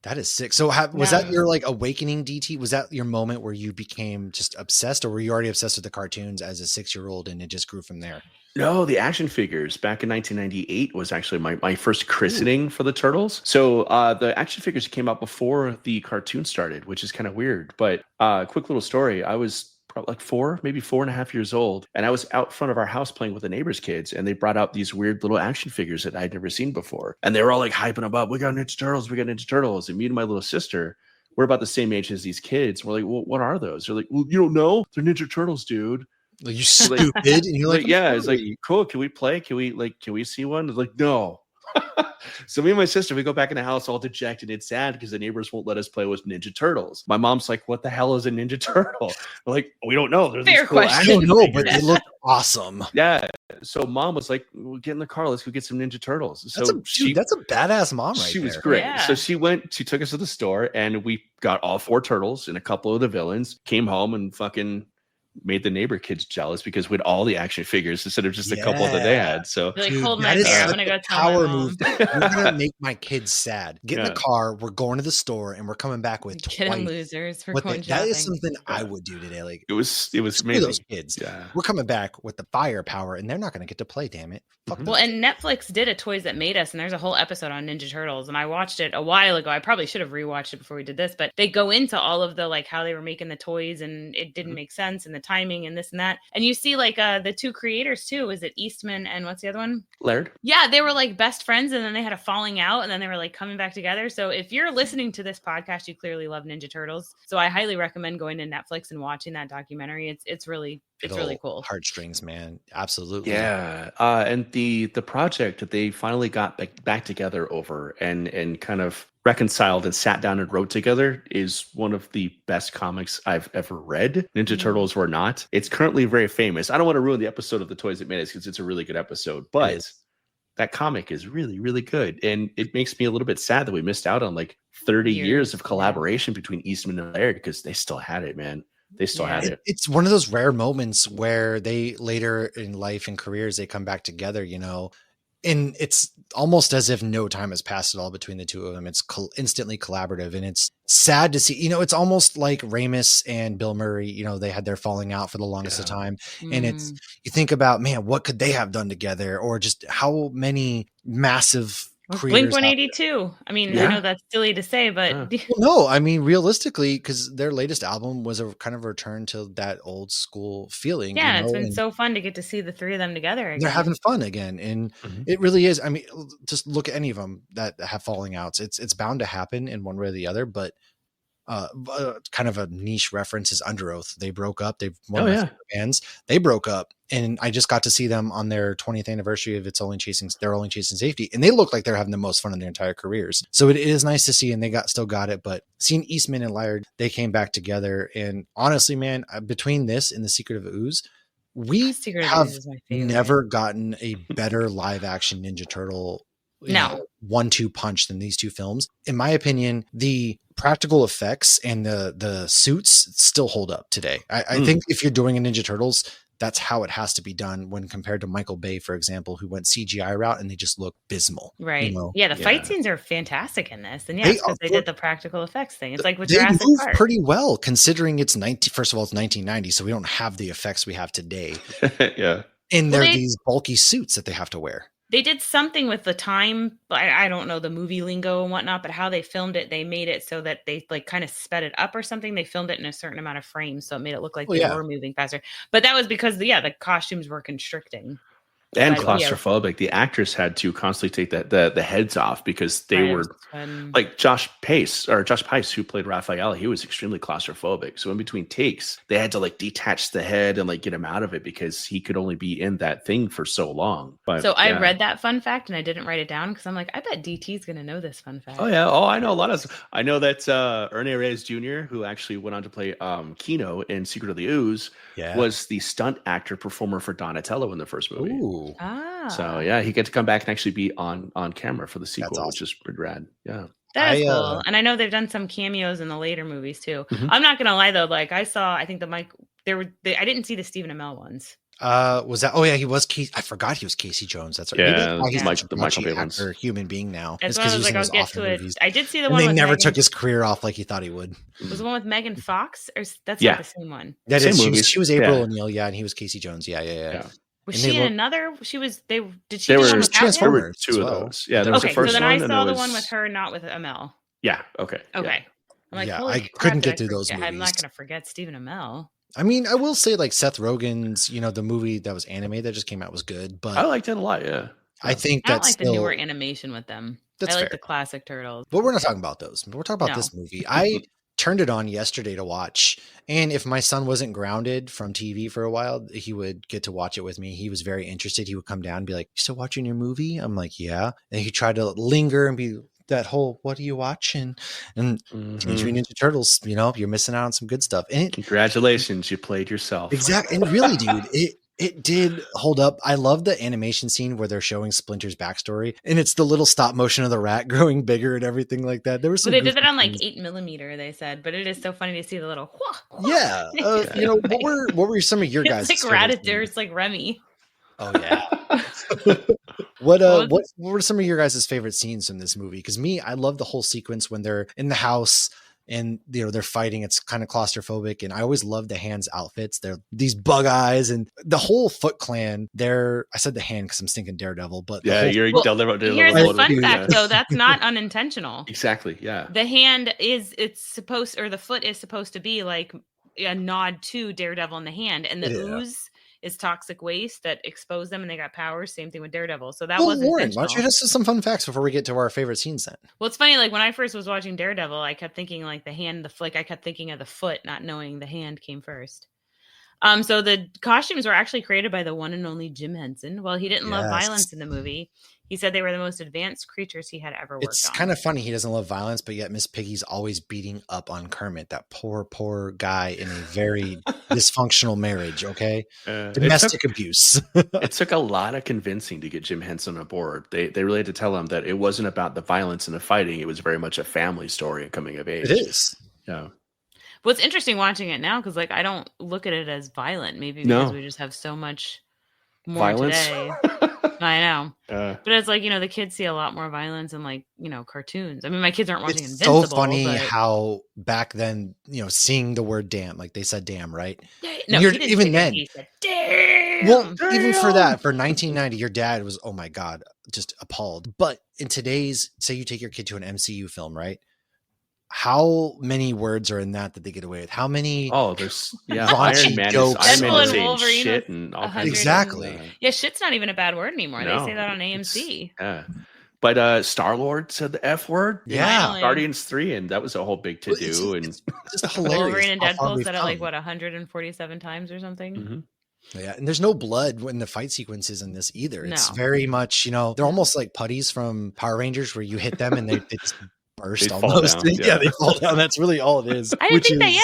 Speaker 1: That is sick. So was that your like awakening, DT? Was that your moment where you became just obsessed, or were you already obsessed with the cartoons as a 6-year-old and it just grew from there?
Speaker 3: No, the action figures back in 1998 was actually my first christening for the Turtles. So the action figures came out before the cartoon started, which is kind of weird. But quick little story. I was probably like 4, maybe 4.5 years old. And I was out front of our house playing with the neighbors' kids. And they brought out these weird little action figures that I'd never seen before. And they were all like hyping them up. We got Ninja Turtles. We got Ninja Turtles. And me and my little sister, we're about the same age as these kids. We're like, well, what are those? They're like, well, you don't know? They're Ninja Turtles, dude.
Speaker 1: Like, you stupid. And you're like,
Speaker 3: yeah, it's like, cool. Can we play? Can we see one? It's like, no. So me and my sister, we go back in the house all dejected. It's sad because the neighbors won't let us play with Ninja Turtles. My mom's like, "What the hell is a Ninja Turtle?" We're like, "We don't know. They're
Speaker 2: Fair
Speaker 3: these cool
Speaker 2: question.
Speaker 1: I don't know,
Speaker 3: figures."
Speaker 1: but they look awesome.
Speaker 3: Yeah. So mom was like, "We'll get in the car. Let's go get some Ninja Turtles." So
Speaker 1: That's a badass mom, right?
Speaker 3: She was
Speaker 1: there.
Speaker 3: great.
Speaker 2: Yeah.
Speaker 3: So she took us to the store, and we got all 4 turtles and a couple of the villains. Came home and fucking made the neighbor kids jealous because we had all the action figures instead of just a couple that they had. So
Speaker 2: Like, hold my
Speaker 1: that is
Speaker 2: beer. I'm
Speaker 1: such
Speaker 2: gonna
Speaker 1: a
Speaker 2: go tell my
Speaker 1: power
Speaker 2: mom.
Speaker 1: move. You're gonna make my kids sad. Get in the car. We're going to the store, and we're coming back with
Speaker 2: Kidding
Speaker 1: twice.
Speaker 2: losers for
Speaker 1: What
Speaker 2: going
Speaker 1: that is
Speaker 2: shopping.
Speaker 1: something I would do today. Like
Speaker 3: it was
Speaker 1: screw
Speaker 3: amazing.
Speaker 1: those kids.
Speaker 3: Yeah.
Speaker 1: We're coming back with the firepower, and they're not going to get to play. Damn it! Fuck
Speaker 2: Well, and Netflix did a Toys That Made Us, and there's a whole episode on Ninja Turtles, and I watched it a while ago. I probably should have rewatched it before we did this, but they go into all of the like how they were making the toys, and it didn't make sense, and the timing, and this and that. And you see like the 2 creators too. Is it Eastman and what's the other one?
Speaker 3: Laird.
Speaker 2: Yeah, they were like best friends, and then they had a falling out, and then they were like coming back together. So if you're listening to this podcast, you clearly love Ninja Turtles. So I highly recommend going to Netflix and watching that documentary. It's really cool.
Speaker 1: Heartstrings, man. Absolutely.
Speaker 3: Yeah. And the project that they finally got back together over and kind of reconciled and sat down and wrote together is one of the best comics I've ever read. Ninja Turtles were not. It's currently very famous. I don't want to ruin the episode of the Toys That Made Us because it's a really good episode, but that comic is really, really good. And it makes me a little bit sad that we missed out on like 30 years of collaboration between Eastman and Laird because they still had it, man. They still had it.
Speaker 1: It's one of those rare moments where they later in life and careers, they come back together, you know, and it's almost as if no time has passed at all between the two of them. It's instantly collaborative, and it's sad to see, you know, it's almost like Ramis and Bill Murray, you know, they had their falling out for the longest of time. And it's, you think about, man, what could they have done together? Or just how many massive
Speaker 2: Blink 182. I mean, I know that's silly to say, but
Speaker 1: well, no, I mean, realistically, because their latest album was a kind of a return to that old school feeling.
Speaker 2: Yeah,
Speaker 1: you know?
Speaker 2: it's been so fun to get to see the 3 of them together again.
Speaker 1: They're having fun again, and it really is. I mean, just look at any of them that have falling outs. It's bound to happen in one way or the other. But kind of a niche reference is Under Oath. They broke up. They've one of my favorite bands. They broke up, and I just got to see them on their 20th anniversary of They're Only Chasing Safety, and they look like they're having the most fun in their entire careers. So it is nice to see, and they still got it. But seeing Eastman and Laird, they came back together, and honestly, man, between this and The Secret of Ooze, we have never gotten a better live action Ninja Turtle 1-2 punch than these 2 films. In my opinion, the practical effects and the suits still hold up today. I think if you're doing a Ninja Turtles, that's how it has to be done when compared to Michael Bay, for example, who went CGI route and they just look abysmal.
Speaker 2: Right.
Speaker 1: You know?
Speaker 2: Yeah, the fight scenes are fantastic in this. And because they did the practical effects thing. It's like with Jurassic Park.
Speaker 1: Pretty well considering it's first of all, it's 1990, so we don't have the effects we have today. And they're these bulky suits that they have to wear.
Speaker 2: They did something with the time. I don't know the movie lingo and whatnot, but how they filmed it, they made it so that they like kind of sped it up or something. They filmed it in a certain amount of frames, so it made it look like they were moving faster. But that was because the costumes were constricting.
Speaker 3: And claustrophobic. The actors had to constantly take the heads off because they were like Josh Paice, who played Raphael. He was extremely claustrophobic. So in between takes, they had to like detach the head and like get him out of it because he could only be in that thing for so long. But
Speaker 2: I read that fun fact and I didn't write it down because I'm like, I bet DT's going to know this fun fact.
Speaker 3: Oh yeah. Oh, I know a lot of. I know that Ernie Reyes Jr., who actually went on to play Kino in Secret of the Ooze, was the stunt actor performer for Donatello in the first movie.
Speaker 1: Ooh.
Speaker 3: So he get to come back and actually be on camera for the sequel, which is pretty rad. Yeah,
Speaker 2: that is cool. And I know they've done some cameos in the later movies too. I'm not gonna lie though, like I think the Mike I didn't see the Stephen Amell ones.
Speaker 1: Was that? Oh yeah, he was. I forgot he was Casey Jones. That's right.
Speaker 3: Yeah, he's the Michael Bay ones.
Speaker 1: Human being now.
Speaker 2: It's because he's like, I'll get to it. I did see the one.
Speaker 1: They never took his career off like he thought he would.
Speaker 2: Was the one with Megan Fox, or that's not the same one?
Speaker 1: That is. She was April O'Neil, and he was Casey Jones. Yeah.
Speaker 2: Was she in another? She was. Did she?
Speaker 3: There
Speaker 2: were
Speaker 1: Transformers.
Speaker 3: 2 of those. Yeah, there was the first
Speaker 2: one. So then
Speaker 3: one.
Speaker 2: I saw the one with her, not with Amell.
Speaker 3: Yeah. Okay.
Speaker 2: Okay. I'm like,
Speaker 1: I couldn't get through those movies.
Speaker 2: I'm not going to forget Stephen Amell.
Speaker 1: I mean, I will say like Seth Rogen's, the movie that was animated that just came out was good, but
Speaker 3: I liked it a lot. Yeah.
Speaker 1: I think
Speaker 2: I don't like the newer animation with them.
Speaker 1: That's
Speaker 2: I like
Speaker 1: fair.
Speaker 2: the classic Turtles.
Speaker 1: But we're not talking about those. We're talking about this movie. I turned it on yesterday to watch. And if my son wasn't grounded from TV for a while, he would get to watch it with me. He was very interested. He would come down and be like, "You still watching your movie?" I'm like, "Yeah." And he tried to linger and be that whole, "What are you watching?" And Teenage Mutant Ninja Turtles, you're missing out on some good stuff. And
Speaker 3: congratulations, you played yourself.
Speaker 1: Exactly. And really, dude, it did hold up. I love the animation scene where they're showing Splinter's backstory, and it's the little stop motion of the rat growing bigger and everything like that. There was some
Speaker 2: they did that on like 8mm, they said, but it is so funny to see the little.
Speaker 1: Yeah. What were some of your guys?
Speaker 2: It's like Ratatouille. It's like Remy.
Speaker 1: Oh yeah. What were some of your guys' favorite scenes from this movie? Because I love the whole sequence when they're in the house and they're fighting. It's kind of claustrophobic, and I always love the Hand's outfits. They're these bug eyes and the whole Foot Clan. I said the Hand because I'm thinking Daredevil, but
Speaker 2: here's a fun fact though. That's not unintentional.
Speaker 3: Exactly. Yeah.
Speaker 2: The Hand the foot is supposed to be like a nod to Daredevil and the Hand, and the ooze is toxic waste that exposed them and they got powers. Same thing with Daredevil. So that wasn't
Speaker 1: Warren, why don't you just some fun facts before we get to our favorite scenes then?
Speaker 2: Well, it's funny, like when I first was watching Daredevil, I kept thinking like the Hand, the flick, I kept thinking of the foot, not knowing the Hand came first. So the costumes were actually created by the one and only Jim Henson. While he didn't love violence in the movie, he said they were the most advanced creatures he had ever worked on.
Speaker 1: It's kind of funny. He doesn't love violence, but yet Miss Piggy's always beating up on Kermit, that poor guy in a very dysfunctional marriage. Okay. Domestic abuse.
Speaker 3: It took a lot of convincing to get Jim Henson on board. They really had to tell him that it wasn't about the violence and the fighting. It was very much a family story and coming of age.
Speaker 1: It is.
Speaker 3: Yeah.
Speaker 2: Well, it's interesting watching it now because like I don't look at it as violent. Maybe because we just have so much more
Speaker 3: violence
Speaker 2: today. I know, but it's like the kids see a lot more violence in like cartoons. I mean, my kids aren't watching Invincible.
Speaker 1: So funny how back then seeing the word "damn," like they said "damn," right?
Speaker 2: No,
Speaker 1: even then.
Speaker 2: He said, "Damn."
Speaker 1: Well, even for 1990, your dad was, oh my God, just appalled. But in today's, say you take your kid to an MCU film, right? How many words are in that they get away with? How many?
Speaker 3: Oh, there's Iron Man
Speaker 1: jokes.
Speaker 3: Iron Man Wolverine shit and all kinds
Speaker 1: exactly.
Speaker 2: Yeah, shit's not even a bad word anymore. No, they say that on AMC.
Speaker 3: Yeah. But Star-Lord said the F word.
Speaker 1: Yeah.
Speaker 3: Guardians 3, and that was a whole big to-do.
Speaker 1: It's just hilarious.
Speaker 2: Wolverine and Deadpool said it like 147 times or something.
Speaker 3: Mm-hmm.
Speaker 1: Yeah, and there's no blood in the fight sequences in this either. It's very much, they're almost like putties from Power Rangers where you hit them and they just burst almost. They fall down. That's really all it is.
Speaker 2: I didn't think that. Yeah,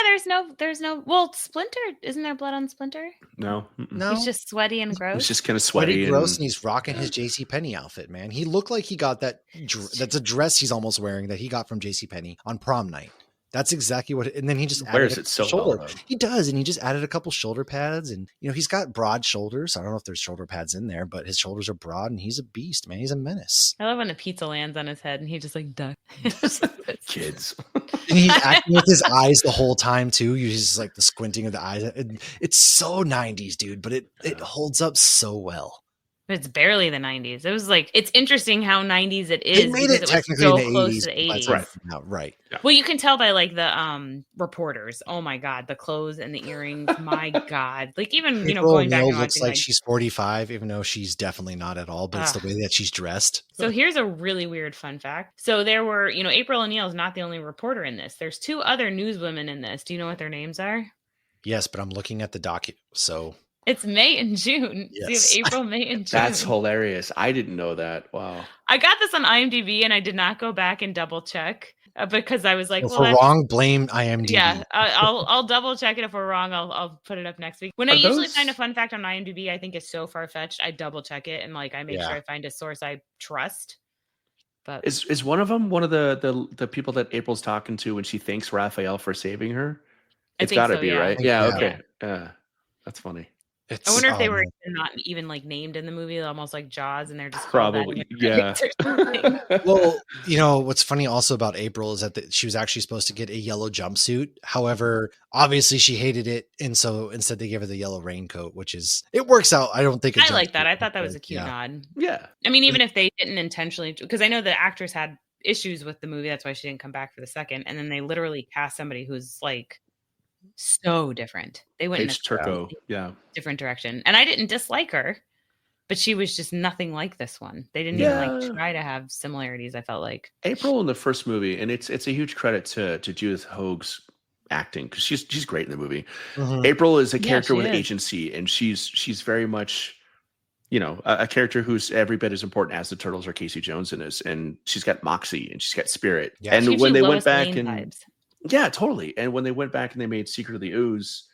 Speaker 2: there's no. Well, Splinter, isn't there blood on Splinter?
Speaker 3: No.
Speaker 2: He's just sweaty and gross.
Speaker 3: He's just kind of sweaty,
Speaker 1: gross, and he's rocking his JCPenney outfit. Man, he looked like he got that. That's a dress he's almost wearing that he got from JCPenney on prom night. That's exactly what. And then he just
Speaker 3: wears it so
Speaker 1: shoulder.
Speaker 3: well.
Speaker 1: He does, and he just added a couple shoulder pads, and he's got broad shoulders. I don't know if there's shoulder pads in there, but his shoulders are broad, and he's a beast, man. He's a menace.
Speaker 2: I love when the pizza lands on his head, and he just like ducks.
Speaker 3: Kids.
Speaker 1: And he's acting with his eyes the whole time too. He's just like the squinting of the eyes. It's so 90s, dude, but it holds up so well.
Speaker 2: It's barely the 90s. It was like, it's interesting how 90s it is.
Speaker 1: It made it technically
Speaker 2: so
Speaker 1: in the
Speaker 2: close
Speaker 1: 80s,
Speaker 2: to the 80s.
Speaker 1: Right. No, right.
Speaker 3: Yeah.
Speaker 2: Well, you can tell by like the reporters. Oh my God, the clothes and the earrings. My God. Like even, going back and watching,
Speaker 1: looks like she's 45, even though she's definitely not at all, but it's the way that she's dressed.
Speaker 2: So here's a really weird fun fact. So there were, April O'Neil is not the only reporter in this. There's 2 other newswomen in this. Do you know what their names are?
Speaker 1: Yes, but I'm looking at the document. So
Speaker 2: it's May and June.
Speaker 1: Yes.
Speaker 2: So you have April, May, and June.
Speaker 3: That's hilarious. I didn't know that. Wow.
Speaker 2: I got this on IMDb and I did not go back and double check because I was like,
Speaker 1: if we're wrong, blame IMDb.
Speaker 2: Yeah, I'll double check it. If we're wrong, I'll put it up next week. When I usually find a fun fact on IMDb, I think it's so far fetched. I double check it and like I make sure I find a source I trust. But
Speaker 3: is one of them one of the people that April's talking to when she thanks Raphael for saving her? It's got to be right. Yeah. Okay. That's funny.
Speaker 2: I wonder if they were not even like named in the movie, almost like Jaws, and they're just
Speaker 3: probably
Speaker 1: Well, what's funny also about April is that she was actually supposed to get a yellow jumpsuit. However, obviously she hated it, and so instead they gave her the yellow raincoat, which it works out. I don't think
Speaker 2: I like that. I thought that was a cute nod.
Speaker 3: Yeah,
Speaker 2: I mean, even if they didn't intentionally, because I know the actress had issues with the movie, that's why she didn't come back for the second, and then they literally cast somebody who's like so different. They went in a
Speaker 3: Turco,
Speaker 2: different direction. And I didn't dislike her. but she was just nothing like this one. They didn't even like try to have similarities, I felt like.
Speaker 3: April in the first movie, and it's a huge credit to Judith Hoag's acting, because she's great in the movie. April is a character with agency, and she's very much, you know, a character who's every bit as important as the Turtles or Casey Jones in is, and she's got moxie and she's got spirit.
Speaker 1: Yeah.
Speaker 3: And when they went back
Speaker 2: Lane
Speaker 3: and
Speaker 2: vibes.
Speaker 3: yeah, totally. And when they went back and they made Secret of the Ooze,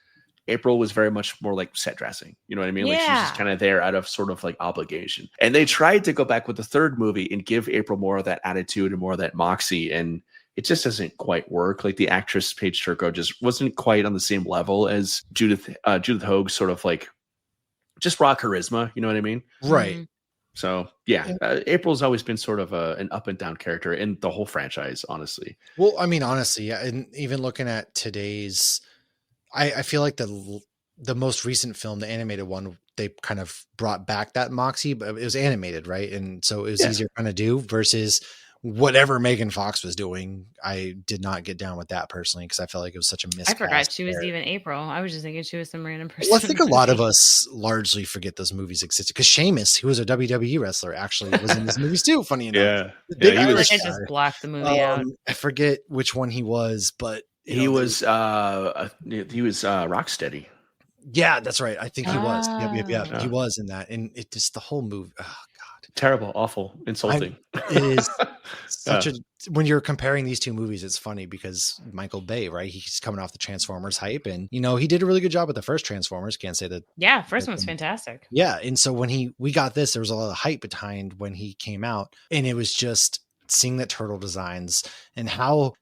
Speaker 3: April was very much more like set dressing. You know what I mean? Like she's just kind of there out of sort of like obligation. And they tried to go back with the third movie and give April more of that attitude and more of that moxie, and it just doesn't quite work. Like the actress Paige Turco just wasn't quite on the same level as Judith Hoag, sort of like just raw charisma. You know what I mean?
Speaker 1: Right.
Speaker 3: So yeah, April's always been sort of an up and down character in the whole franchise, honestly.
Speaker 1: Well, I mean, honestly, yeah, and even looking at today's, I feel like the most recent film, the animated one, they kind of brought back that moxie, but it was animated, right? And so it was easier to kind of do versus whatever Megan Fox was doing. I did not get down with that personally because I felt like it was such a miscast.
Speaker 2: I forgot she was even April. I was just thinking she was some random person.
Speaker 1: Well, I think a lot of us largely forget those movies existed because Sheamus, who was a WWE wrestler, actually was in these movies too. Funny enough,
Speaker 3: yeah,
Speaker 2: I just blocked the movie out.
Speaker 1: I forget which one he was, but
Speaker 3: he was Rocksteady.
Speaker 1: Yeah, that's right. I think he was. Yep. He was in that, and it just the whole movie. Oh God,
Speaker 3: terrible, awful, insulting.
Speaker 1: It is such a. When you're comparing these two movies, it's funny because Michael Bay, right? He's coming off the Transformers hype, and you know he did a really good job with the first Transformers. Can't say that.
Speaker 2: Yeah, first one was fantastic.
Speaker 1: Yeah, and so when we got this, there was a lot of hype behind when he came out, and it was just seeing the turtle designs and how.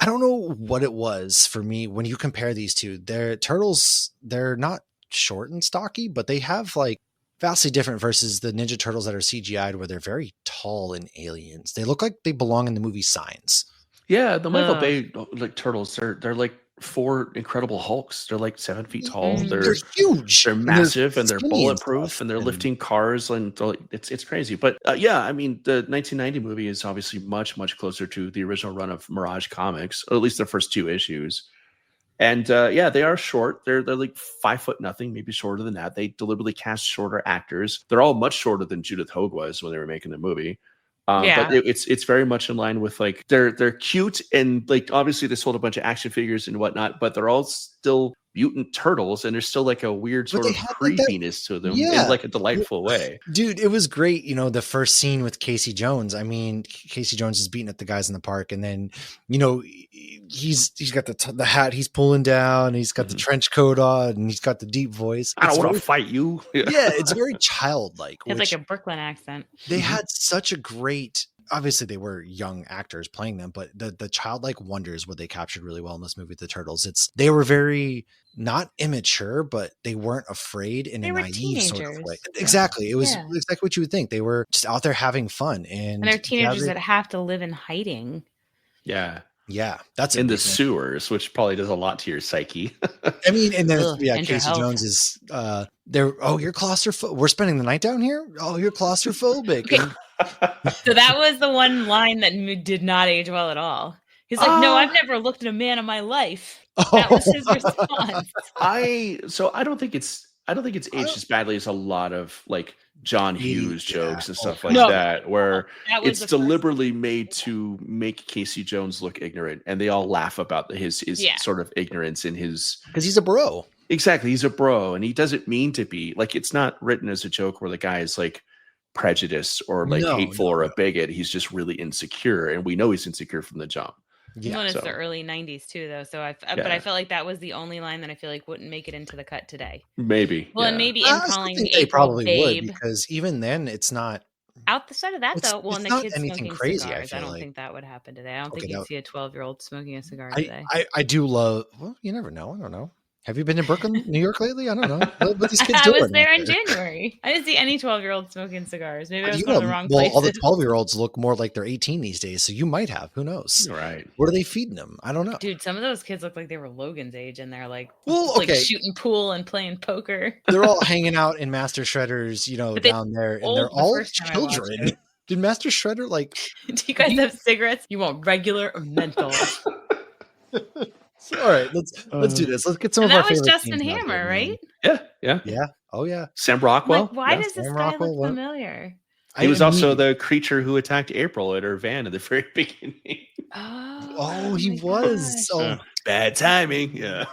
Speaker 1: I don't know what it was for me when you compare these two. They're turtles. They're not short and stocky, but they have like vastly different versus the Ninja Turtles that are CGI'd where they're very tall and aliens. They look like they belong in the movie Signs.
Speaker 3: Yeah, the Michael Bay like turtles, they're like 4 Incredible Hulks. They're like 7 feet tall.
Speaker 1: They're huge.
Speaker 3: They're massive and they're bulletproof and they're lifting cars and it's crazy. But yeah, I mean the 1990 movie is obviously much closer to the original run of Mirage Comics, or at least the first 2 issues. And yeah, they are short. They're like 5 foot nothing, maybe shorter than that. They deliberately cast shorter actors. They're all much shorter than Judith Hoag was when they were making the movie. But it's very much in line with like they're cute and like obviously they sold a bunch of action figures and whatnot, but they're all still mutant turtles and there's still like a weird sort of creepiness to them in like a delightful way.
Speaker 1: Dude, it was great. You know, the first scene with Casey Jones. I mean, Casey Jones is beating at the guys in the park, and then you know he's got the hat he's pulling down, and he's got the trench coat on, and he's got the deep voice.
Speaker 3: I don't want to fight you.
Speaker 1: Yeah, it's very childlike.
Speaker 2: It's like a Brooklyn accent.
Speaker 1: They had such a great. Obviously, they were young actors playing them, but the childlike wonder is what they captured really well in this movie, the Turtles. They were very not immature, but they weren't afraid in a naive teenagers. Sort of way. Exactly. It was exactly what you would think. They were just out there having fun. And
Speaker 2: they're teenagers that have to live in hiding.
Speaker 3: Yeah.
Speaker 1: Yeah. That's
Speaker 3: in the sewers, which probably does a lot to your psyche.
Speaker 1: I mean, and then Casey Jones is you're claustrophobic. We're spending the night down here? Oh, you're claustrophobic.
Speaker 2: Okay. So that was the one line that did not age well at all. He's like, no, I've never looked at a man in my life. That was his response.
Speaker 3: I don't think it's aged as badly as a lot of like John Hughes jokes and stuff like that, where it's deliberately made to make Casey Jones look ignorant, and they all laugh about his sort of ignorance in his
Speaker 1: because he's a bro.
Speaker 3: Exactly, he's a bro, and he doesn't mean to be. Like, it's not written as a joke where the guy is like prejudiced or like hateful or a bigot. He's just really insecure, and we know he's insecure from the jump.
Speaker 2: Yeah, it's the early 90s too, though. So but I felt like that was the only line that I feel like wouldn't make it into the cut today.
Speaker 3: Maybe.
Speaker 2: Well, and maybe in calling
Speaker 1: they
Speaker 2: April
Speaker 1: probably
Speaker 2: babe,
Speaker 1: would, because even then it's not
Speaker 2: outside of that though. Well, and the kids
Speaker 1: anything
Speaker 2: smoking
Speaker 1: crazy.
Speaker 2: Cigars, I don't think that would happen today. I don't think you'd see a 12-year-old smoking a cigar today.
Speaker 1: I do love. Well, you never know. I don't know. Have you been to Brooklyn, New York lately? I don't know. What these kids doing?
Speaker 2: I was there in January. I didn't see any 12-year-old smoking cigars. Maybe I was going to the wrong
Speaker 1: places.
Speaker 2: All
Speaker 1: the 12-year-olds look more like they're 18 these days, so you might have. Who knows?
Speaker 3: Right.
Speaker 1: What are they feeding them? I don't know.
Speaker 2: Dude, some of those kids look like they were Logan's age, and they're like,
Speaker 1: like
Speaker 2: shooting pool and playing poker.
Speaker 1: They're all hanging out in Master Shredder's, down there, and they're all children. Did Master Shredder
Speaker 2: do you guys have cigarettes? You want regular or menthol?
Speaker 1: All right, let's do this. Let's get some of our favorite.
Speaker 2: That was Justin Hammer, right?
Speaker 3: Yeah.
Speaker 1: Oh yeah,
Speaker 3: Sam Rockwell.
Speaker 2: Like, why does this
Speaker 1: Sam
Speaker 2: guy
Speaker 1: Rockwell,
Speaker 2: look familiar?
Speaker 3: He was also the creature who attacked April at her van at the very beginning.
Speaker 1: Oh, he
Speaker 2: my
Speaker 1: was.
Speaker 2: gosh.
Speaker 1: Oh,
Speaker 3: Bad timing. Yeah.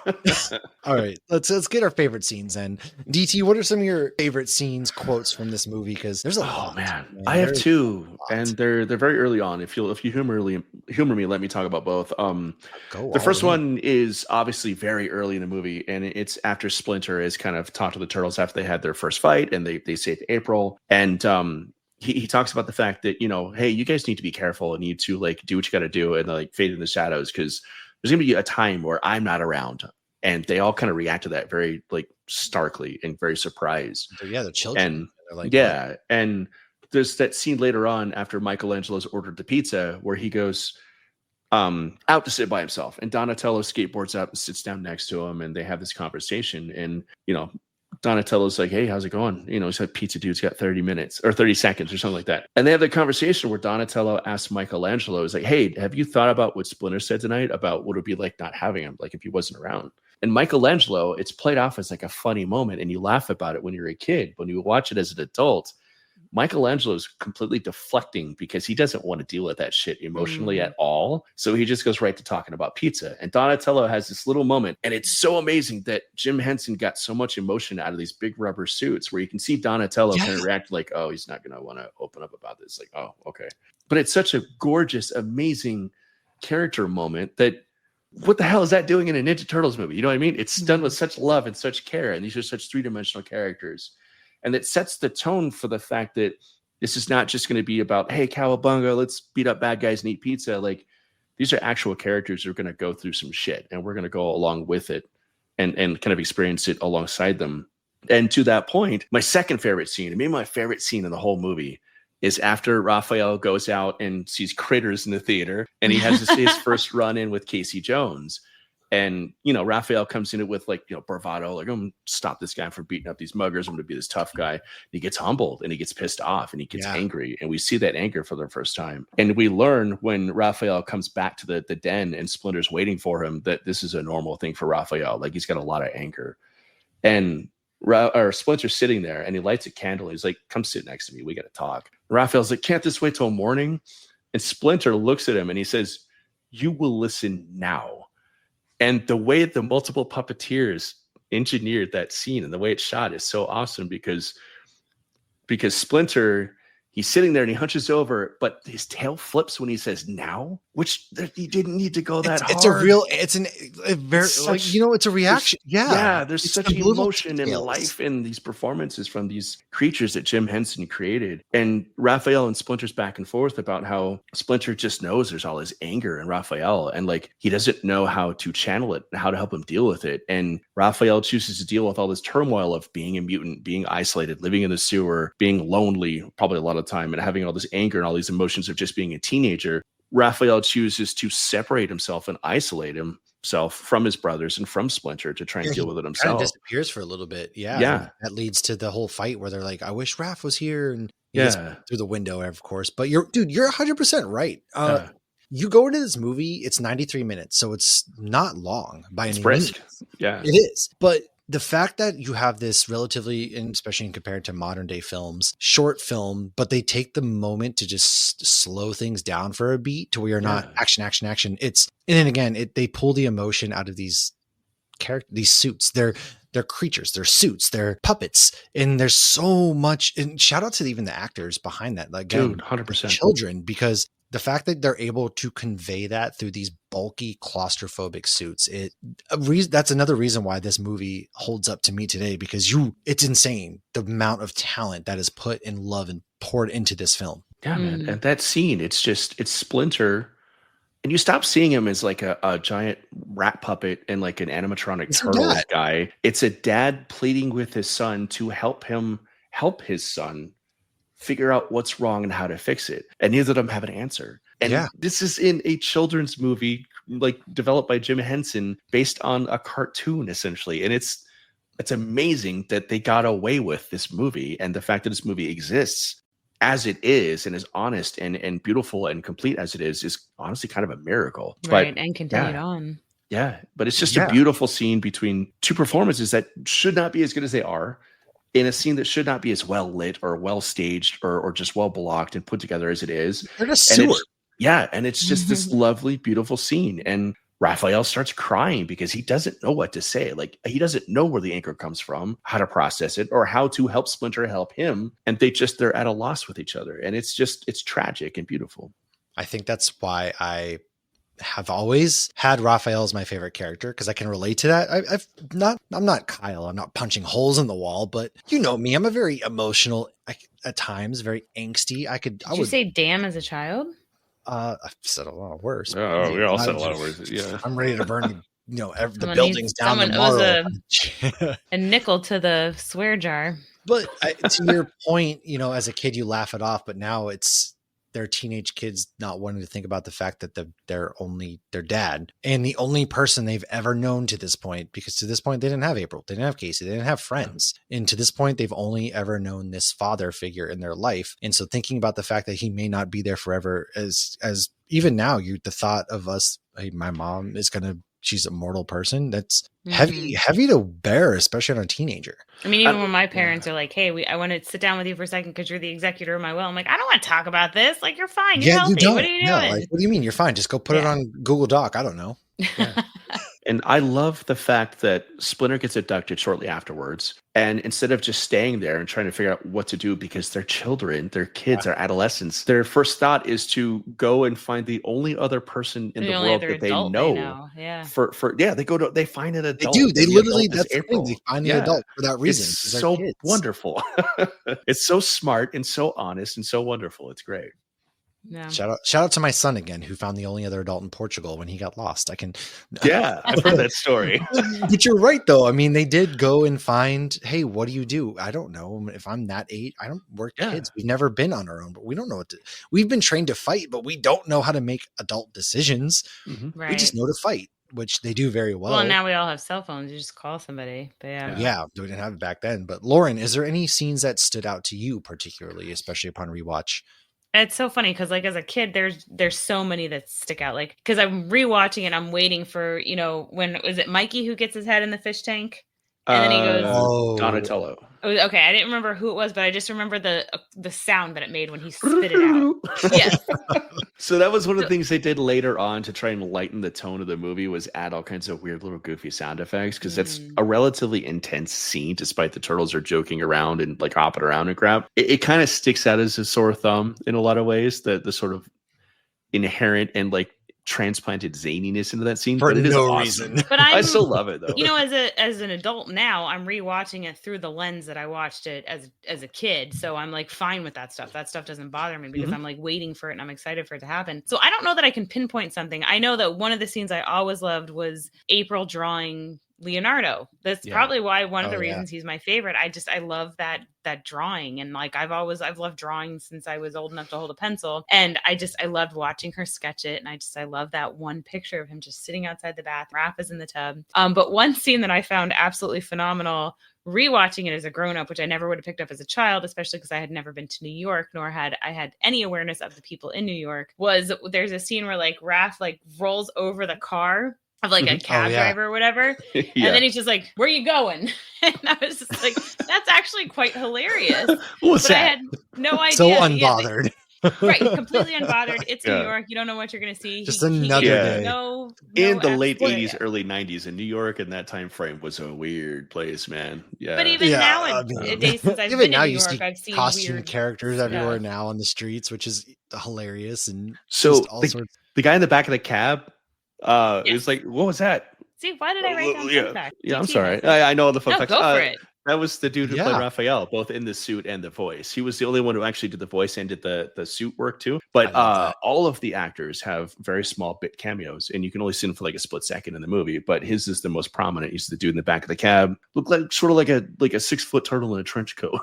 Speaker 1: all right. Let's get our favorite scenes then. DT, what are some of your favorite scenes, quotes from this movie? Because there's a lot.
Speaker 3: Man. I have two, and they're very early on. If you humor me, let me talk about both. The first one is obviously very early in the movie, and it's after Splinter has kind of talked to the Turtles after they had their first fight, and they saved April, and he talks about the fact that, you know, hey, you guys need to be careful and need to like do what you got to do and like fade in the shadows, because there's gonna be a time where I'm not around. And they all kind of react to that very like starkly and very surprised.
Speaker 1: Yeah, the children.
Speaker 3: And
Speaker 1: they're like,
Speaker 3: yeah, what? And there's that scene later on after Michelangelo's ordered the pizza where he goes out to sit by himself, and Donatello skateboards up and sits down next to him, and they have this conversation. And you know, Donatello's like, hey, how's it going? You know, he said, pizza dude's got 30 minutes or 30 seconds or something like that. And they have the conversation where Donatello asks Michelangelo, is like, hey, have you thought about what Splinter said tonight about what it would be like not having him, like if he wasn't around? And Michelangelo, it's played off as like a funny moment, and you laugh about it when you're a kid. When you watch it as an adult, Michelangelo's completely deflecting because he doesn't want to deal with that shit emotionally at all. So he just goes right to talking about pizza. And Donatello has this little moment, and it's so amazing that Jim Henson got so much emotion out of these big rubber suits where you can see Donatello kind of react like, oh, he's not going to want to open up about this. Like, oh, okay. But it's such a gorgeous, amazing character moment that what the hell is that doing in a Ninja Turtles movie? You know what I mean? It's done with such love and such care, and these are such three-dimensional characters. And it sets the tone for the fact that this is not just going to be about, hey, cowabunga, let's beat up bad guys and eat pizza. Like, these are actual characters who are going to go through some shit, and we're going to go along with it and kind of experience it alongside them. And to that point, my second favorite scene, and maybe my favorite scene in the whole movie, is after Raphael goes out and sees critters in the theater, and he has his first run in with Casey Jones. And, you know, Raphael comes in it with like, you know, bravado, like, I'm going to stop this guy from beating up these muggers. I'm going to be this tough guy. And he gets humbled, and he gets pissed off, and he gets angry. And we see that anger for the first time. And we learn when Raphael comes back to the den and Splinter's waiting for him that this is a normal thing for Raphael. Like, he's got a lot of anger. And Splinter's sitting there, and he lights a candle. He's like, come sit next to me. We got to talk. Raphael's like, can't this wait till morning? And Splinter looks at him and he says, you will listen now. And the way the multiple puppeteers engineered that scene and the way it's shot is so awesome because Splinter, he's sitting there and he hunches over, but his tail flips when he says now, which he didn't need to go that hard.
Speaker 1: It's a reaction.
Speaker 3: There's such emotion and life in these performances from these creatures that Jim Henson created. And Raphael and Splinter's back and forth about how Splinter just knows there's all this anger in Raphael, and like he doesn't know how to channel it, how to help him deal with it. And Raphael chooses to deal with all this turmoil of being a mutant, being isolated, living in the sewer, being lonely, probably a lot of time, and having all this anger and all these emotions of just being a teenager. Raphael chooses to separate himself and isolate himself from his brothers and from Splinter to try and deal with it himself.
Speaker 1: Kind of disappears for a little bit. Yeah. That leads to the whole fight where they're like, I wish Raph was here. And he gets through the window, of course. But you're 100% right. You go into this movie, it's 93 minutes. So it's not long by any means.
Speaker 3: Yeah,
Speaker 1: it is. But the fact that you have this relatively, and especially compared to modern day films, short film, but they take the moment to just slow things down for a beat to where you're not action. And then again, they pull the emotion out of these these suits. They're creatures, they're suits, they're puppets, and there's so much. And shout out to even the actors behind that, like,
Speaker 3: dude, 100%
Speaker 1: children, because the fact that they're able to convey that through these bulky claustrophobic suits, that's another reason why this movie holds up to me today, because it's insane the amount of talent that is put in love and poured into this film.
Speaker 3: Yeah, man. And that scene, it's Splinter, and you stop seeing him as like a giant rat puppet and like an animatronic turtle guy. It's a dad pleading with his son to help his son figure out what's wrong and how to fix it. And neither of them have an answer. And this is in a children's movie, like developed by Jim Henson, based on a cartoon essentially. And it's amazing that they got away with this movie, and the fact that this movie exists as it is and is honest and beautiful and complete as it is honestly kind of a miracle.
Speaker 2: Right. And continued on.
Speaker 3: Yeah. But it's just a beautiful scene between two performances that should not be as good as they are. in a scene that should not be as well lit or well staged or just well blocked and put together as it is.
Speaker 1: They're just sewer.
Speaker 3: And it's just this lovely, beautiful scene. And Raphael starts crying because he doesn't know what to say. Like, he doesn't know where the anger comes from, how to process it, or how to help Splinter help him. And they're at a loss with each other. And it's tragic and beautiful.
Speaker 1: I think that's why I have always had Raphael as my favorite character, because I can relate to that. I'm not Kyle. I'm not punching holes in the wall, but you know me. I'm a very emotional, at times, very angsty.
Speaker 2: Did you say damn as a child?
Speaker 1: I've said a lot worse.
Speaker 3: Oh, we all said a lot of words. Yeah,
Speaker 1: I'm ready to burn, the buildings down tomorrow.
Speaker 2: Someone owes a nickel to the swear jar.
Speaker 1: But to your point, as a kid, you laugh it off, but now they're teenage kids not wanting to think about the fact that they're only their dad and the only person they've ever known to this point, because to this point they didn't have April, they didn't have Casey, they didn't have friends. And to this point, they've only ever known this father figure in their life. And so thinking about the fact that he may not be there forever, as even now, the thought of us, hey, my mom she's a mortal person. That's heavy to bear, especially on a teenager.
Speaker 2: I mean, even when my parents are like, hey, I want to sit down with you for a second because you're the executor of my will. I'm like, I don't want to talk about this. Like, you're fine. You're healthy. What are you doing?
Speaker 1: What do you mean you're fine? Just go put it on Google Doc. I don't know. Yeah.
Speaker 3: And I love the fact that Splinter gets abducted shortly afterwards. And instead of just staying there and trying to figure out what to do, because they're children, they're kids, they're adolescents, their first thought is to go and find the only other person in the world that they know.
Speaker 2: Yeah.
Speaker 3: They find an adult.
Speaker 1: They do. They literally, that's the thing. They find an adult for that reason.
Speaker 3: It's so wonderful. It's so smart and so honest and so wonderful. It's great.
Speaker 2: Yeah.
Speaker 1: Shout out to my son again, who found the only other adult in Portugal when he got lost.
Speaker 3: I've heard that story.
Speaker 1: But you're right, though. I mean, they did go and find, hey, what do you do? I don't know. If I'm that age, I don't work kids. We've never been on our own, but we don't know we've been trained to fight, but we don't know how to make adult decisions.
Speaker 2: Mm-hmm. Right.
Speaker 1: We just know to fight, which they do very well.
Speaker 2: Well, now we all have cell phones. You just call somebody. But
Speaker 1: yeah, we didn't have it back then. But Lauren, is there any scenes that stood out to you particularly, especially upon rewatch?
Speaker 2: It's so funny because, like, as a kid, there's so many that stick out. Like, because I'm rewatching it, I'm waiting for, when was it Mikey who gets his head in the fish tank, and then he goes,
Speaker 3: Donatello.
Speaker 2: Okay, I didn't remember who it was, but I just remember the sound that it made when he spit it out. Yes.
Speaker 3: So that was one of the things they did later on to try and lighten the tone of the movie, was add all kinds of weird little goofy sound effects, because that's a relatively intense scene, despite the turtles are joking around and like hopping around and crap. It kind of sticks out as a sore thumb in a lot of ways, the sort of inherent and like transplanted zaniness into that scene,
Speaker 1: for
Speaker 3: but it
Speaker 1: no
Speaker 3: is awesome.
Speaker 1: reason.
Speaker 2: But
Speaker 3: I still love it though.
Speaker 2: As an adult now, I'm rewatching it through the lens that I watched it as a kid. So I'm like fine with that stuff. That stuff doesn't bother me because I'm like waiting for it and I'm excited for it to happen. So I don't know that I can pinpoint something. I know that one of the scenes I always loved was April drawing Leonardo. That's probably why one of the reasons he's my favorite. I love that drawing, and like I've loved drawing since I was old enough to hold a pencil, and I loved watching her sketch it, and I love that one picture of him just sitting outside the bath. Raph is in the tub. But one scene that I found absolutely phenomenal rewatching it as a grown-up, which I never would have picked up as a child, especially because I had never been to New York, nor had I had any awareness of the people in New York, was there's a scene where like Raph like rolls over the car of like a cab driver or whatever. And then he's just like, where are you going? And I was just like, that's actually quite hilarious.
Speaker 3: What's that?
Speaker 2: I had no idea.
Speaker 1: So unbothered.
Speaker 2: Right, completely unbothered. It's New York. You don't know what you're going to see.
Speaker 1: Just another day.
Speaker 3: In the late 80s, early 90s in New York, in that time frame was a weird place, man. Yeah.
Speaker 2: But even nowadays, since I've been in New York, I've seen
Speaker 1: costume
Speaker 2: weird
Speaker 1: characters everywhere now on the streets, which is hilarious. And
Speaker 3: so
Speaker 1: all sorts.
Speaker 3: The guy in the back of the cab, it was like, what was that?
Speaker 2: See, why did I write down fun fact?
Speaker 3: Yeah, I'm sorry. I know the fun facts.
Speaker 2: Go for it.
Speaker 3: That was the dude who played Raphael, both in the suit and the voice. He was the only one who actually did the voice and did the suit work too. But all of the actors have very small bit cameos, and you can only see them for like a split second in the movie. But his is the most prominent. He's the dude in the back of the cab, looked like sort of like a 6-foot turtle in a trench coat.